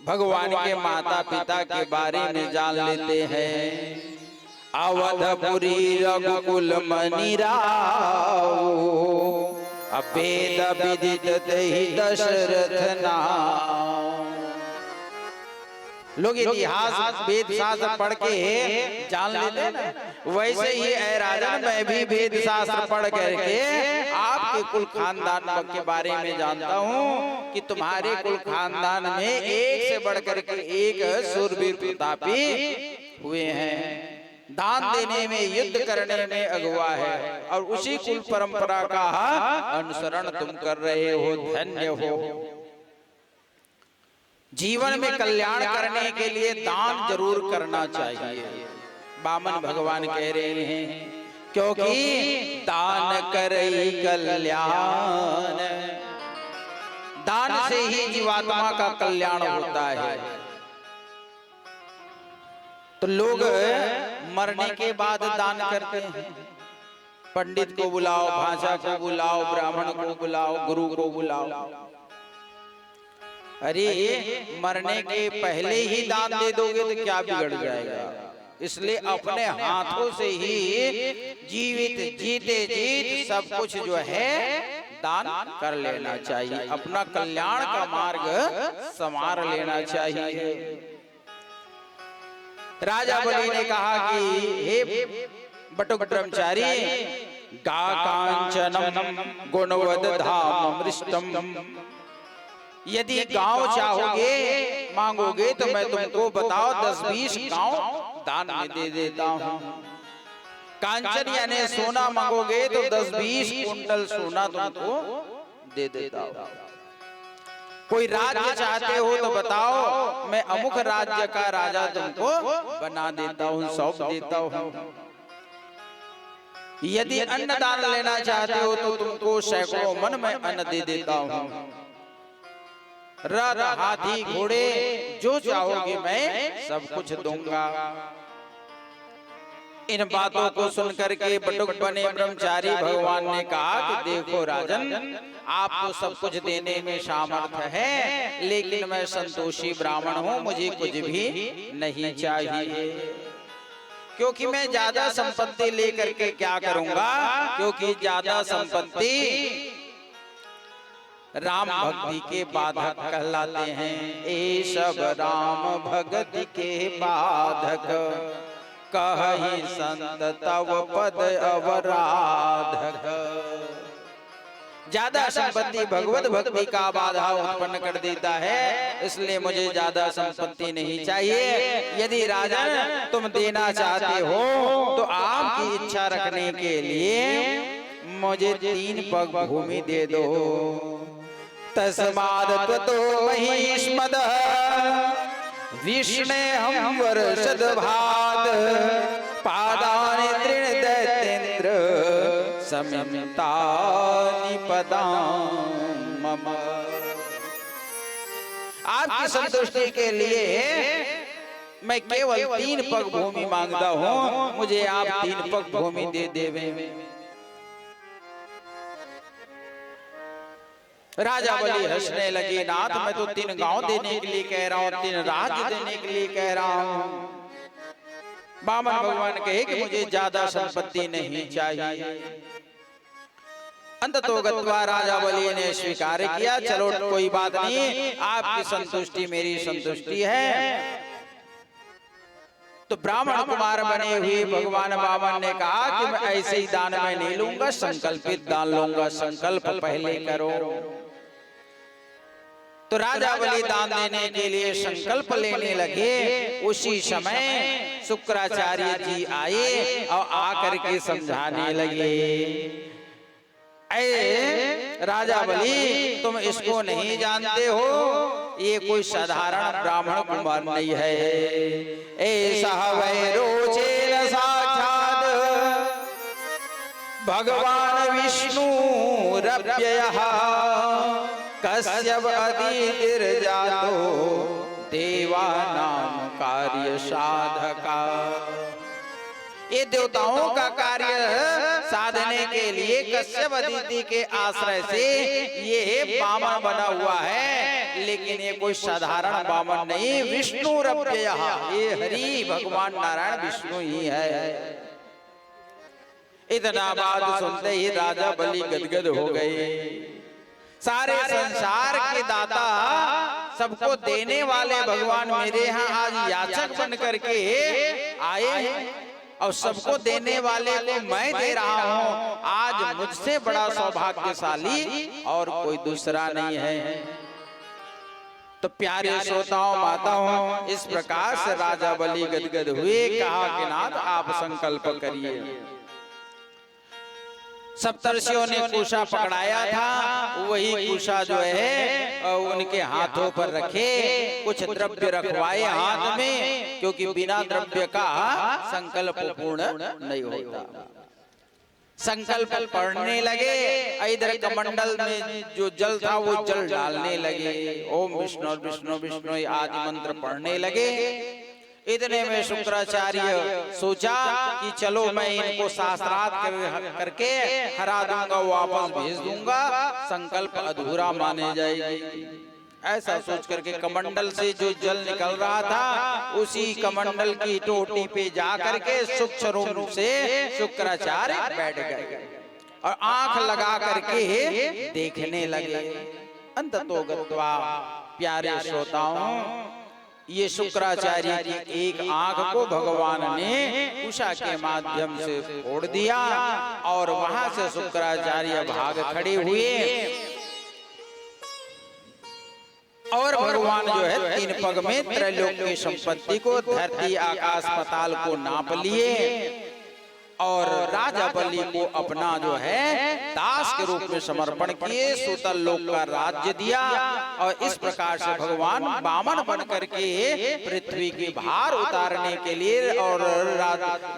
भगवान के माता पिता के बारे में जान लेते हैं। अवधपुरी रघुकुल मणि राव, अभेद विदित दही दशरथ नाम। लोग इतिहास वेद शास्त्र पढ़ के जान लेते हैं ना, वैसे ही ऐ राजन मैं भी वेद शास्त्र पढ़ करके आपके कुल खानदान के बारे में जानता हूँ कि तुम्हारे कुल खानदान में एक से बढ़ करके एक शूरवीर प्रतापी हुए हैं, दान देने में युद्ध करने में अगुआ है, और उसी कुल परंपरा का अनुसरण तुम कर रहे हो, धन्य हो। जीवन में कल्याण करने के लिए दान जरूर करना चाहिए। वामन भगवान कह रहे हैं क्योंकि दान करई कल्याण, दान से ही जीवात्मा का कल्याण होता है। तो लोग मरने के बाद दान करते हैं, पंडित को बुलाओ, भाषा को बुलाओ, ब्राह्मण को बुलाओ, गुरु को बुलाओ। अरे मरने के पहले ही दान दे दोगे तो क्या बिगड़ जाएगा? इसलिए अपने हाथों से ही जीवित जीते जीत सब कुछ जो है दान कर लेना चाहिए, अपना कल्याण का मार्ग संवार लेना चाहिए। राजा बलि ने कहा कि हे बटुक ब्रह्मचारी, गा कांचनम गुणवद धाम मृष्टम, यदि गांव चाहोगे मांगोगे तो मैं तुमको बताओ 10-20 गांव दान में दे देता हूँ। कांचन यानी सोना मांगोगे तो 10-20 कुंटल सोना तुमको दे देता हूँ। कोई राज्य चाहते हो तो बताओ, मैं अमुक राज्य का राजा तुमको बना देता हूँ, सौंप देता हूँ। यदि अन्न दान लेना चाहते हो तो तुमको सैकड़ों मन में अन्न दे देता हूँ। रथ हाथी घोड़े जो चाहोगे मैं सब कुछ दूंगा। इन बातों को सुनकर के बटुक बने ब्रह्मचारी भगवान ने कहा कि देखो राजन, आपको सब कुछ देने में सामर्थ्य है, लेकिन मैं संतोषी ब्राह्मण हूँ, मुझे कुछ भी नहीं चाहिए। क्योंकि मैं ज्यादा संपत्ति लेकर के क्या करूंगा? क्योंकि ज्यादा संपत्ति राम भक्ति के बाधक कहलाते हैं। ए सब राम भक्ति के बाधक, कहि संत तव पद अवराधक। ज्यादा संपत्ति भगवत भक्ति का बाधा उत्पन्न कर देता है, इसलिए मुझे ज्यादा संपत्ति नहीं चाहिए। यदि राजन तुम देना चाहते हो तो आपकी इच्छा रखने के लिए मुझे 3 पग भूमि दे दो। तस्माद त्वतो महिष्मदः विष्णेहं वर्षद्भाद, पादानि तृण दैत्येन्द्र समितानि पदां मम। आपकी संतुष्टि के लिए मैं केवल 3 पग भूमि मांगता हूँ, मुझे आप 3 पग भूमि दे देवे। राजा बलि हंसने लगे, नाथ मैं तो 3 गांव देने के लिए कह रहा हूँ, 3 राज्य देने के लिए कह रहा हूँ। वामन भगवान कहे कि मुझे ज्यादा संपत्ति नहीं चाहिए। अंततो गत्वा राजा बलि ने स्वीकार किया, चलो कोई बात नहीं, आपकी संतुष्टि मेरी संतुष्टि है। तो ब्राह्मण कुमार बने हुए भगवान वामन ने कहा कि मैं ऐसे ही दान में नहीं लूंगा, संकल्पित दान लूंगा, संकल्प पहले करो। तो राजा बलि दान देने के लिए संकल्प लेने लगे। उसी समय शुक्राचार्य जी आए और आकर के समझाने लगे, ऐ राजा बलि तुम इसको नहीं जानते हो, ये कोई साधारण ब्राह्मण कुमार नहीं है। ऐसा वै रोचेन साक्षात् भगवान विष्णु रव्ययः, कश्यप अदितिर्जातो देवानां कार्य साधका। ये देवताओं का कार्य साधने के लिए कश्यप अदिति के आश्रय से ये वामन बना हुआ है, लेकिन ये कोई साधारण वामन नहीं, विष्णु रव्ययः, ये हरि भगवान नारायण विष्णु ही है। इतना बात सुनते ही राजा बलि गदगद हो गए। सारे संसार के दाता सबको देने वाले भगवान मेरे यहाँ आज याचक बन करके आए हैं और सबको देने वाले को मैं दे रहा हूँ। आज मुझसे बड़ा सौभाग्यशाली और कोई दूसरा नहीं है। तो प्यारे श्रोताओं माताओं, इस प्रकार से राजा बलि गदगद हुए। कहा कि नाथ आप संकल्प करिए। सप्तर्षियों ने कुशा पकड़ाया था, वही कुशा जो है उनके हाथों पर रखे, कुछ द्रव्य रखवाए हाथ में, क्योंकि बिना द्रव्य का संकल्प पूर्ण नहीं होता। संकल्प पढ़ने लगे, इधर कमंडल में जो जल था वो जल डालने लगे। ओम विष्णु विष्णु विष्णु आदि मंत्र पढ़ने लगे। इतने में शुक्राचार्य सोचा कि चलो मैं इनको शास्त्रार्थ करके हरा दूंगा, वापस भेज दूंगा, संकल्प अधूरा माने जाएगी। ऐसा सोच करके कमंडल से जो जल निकल रहा था उसी कमंडल की टोटी पे जा करके सूक्ष्म रूप से शुक्राचार्य बैठ गए और आंख लगा करके देखने लगे। अंततो गत्वा प्यारे श्रोताओं, ये शुक्राचार्य की एक आंख को भगवान ने उषा के माध्यम से फोड़ दिया और वहां से शुक्राचार्य भाग खड़े हुए और भगवान जो है 3 पग में त्रैलोक की संपत्ति को, धरती आकाश पाताल को नाप लिए और राजा बलि को अपना जो है दास के रूप में समर्पण किए, सूतल लोक का राज्य दिया। और इस प्रकार से भगवान वामन बन करके पृथ्वी की भार उतारने के लिए और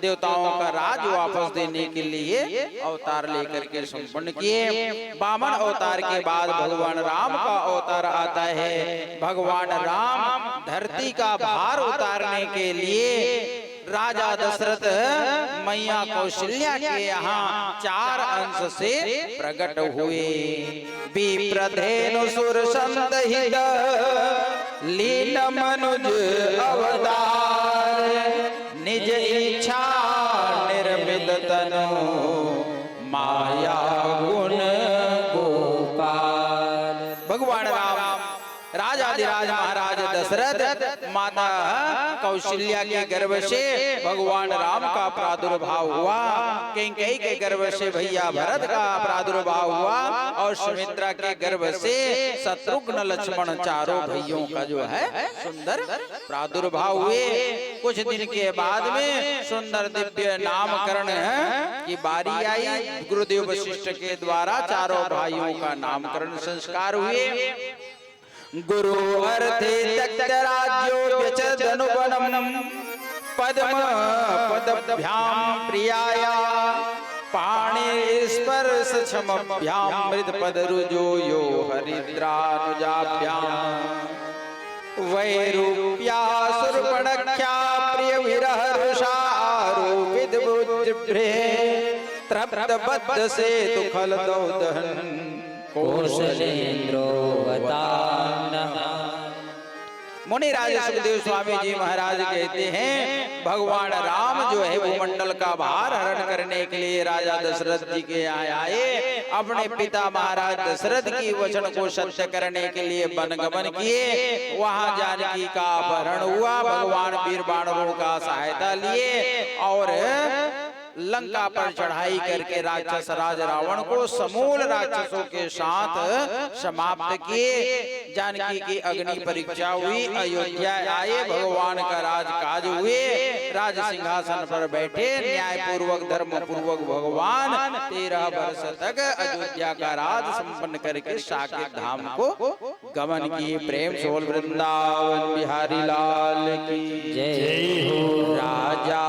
देवताओं का राज वापस देने के लिए अवतार लेकर के संपन्न किए। वामन अवतार के बाद भगवान राम का अवतार आता है। भगवान राम धरती का भार उतारने के लिए राजा दशरथ मैया कौशल्या के यहाँ 4 अंश से प्रकट हुए। विप्रधेनु सुर संदहित लीन मनुज अवतार, निज इच्छा निर्मित तनु माया गुण गोपाल। भगवान राम राजाधिराज महाराज दशरथ माता कौशल्या के गर्भ से भगवान राम का प्रादुर्भाव हुआ, कैकेयी के गर्भ से भैया भरत का प्रादुर्भाव हुआ और सुमित्रा के गर्भ से शत्रुघ्न लक्ष्मण चारों भाइयों का जो है सुंदर प्रादुर्भाव हुए। कुछ दिन के बाद में सुंदर दिव्य नामकरण की बारी आई। गुरुदेव वशिष्ठ के द्वारा चारों भाइयों का नामकरण संस्कार हुए। गुरु अर्थे तक्तराज्यो व्यचदनुवनम पद्म पदभ्याम प्रियाया, पाणि स्पर्श छमभ्याम मृद पद रुजो यो हरिद्रानुजाभ्याम, वैरूप्या सुरपणख्या प्रिय विरह रुषारोपित बुद्धिभ्रे, तृप्त बद्ध से तुखल दौदहन कौशलेन्द्रो मुनि राजा सुखदेव स्वामी जी महाराज कहते हैं भगवान राम जो है वो मंडल का भार हरण करने के लिए राजा दशरथ जी के यहाँ आए। अपने पिता महाराज दशरथ की वचन को सत्य करने के लिए वनगमन किए। वहां जानकी का अपहरण हुआ। भगवान वीर वानरों का सहायता लिए और लंका पर चढ़ाई करके राक्षस राज रावण को समूल राक्षसों के साथ समाप्त किए। जानकी की अग्नि परीक्षा हुई। अयोध्या आए, भगवान का राजकाज हुए। राज सिंहासन पर बैठे, न्याय पूर्वक धर्म पूर्वक भगवान 13 वर्ष तक अयोध्या का राज संपन्न करके साकेत धाम को गमन किए। प्रेम से बोल वृंदावन बिहारी लाल की जय हो। राजा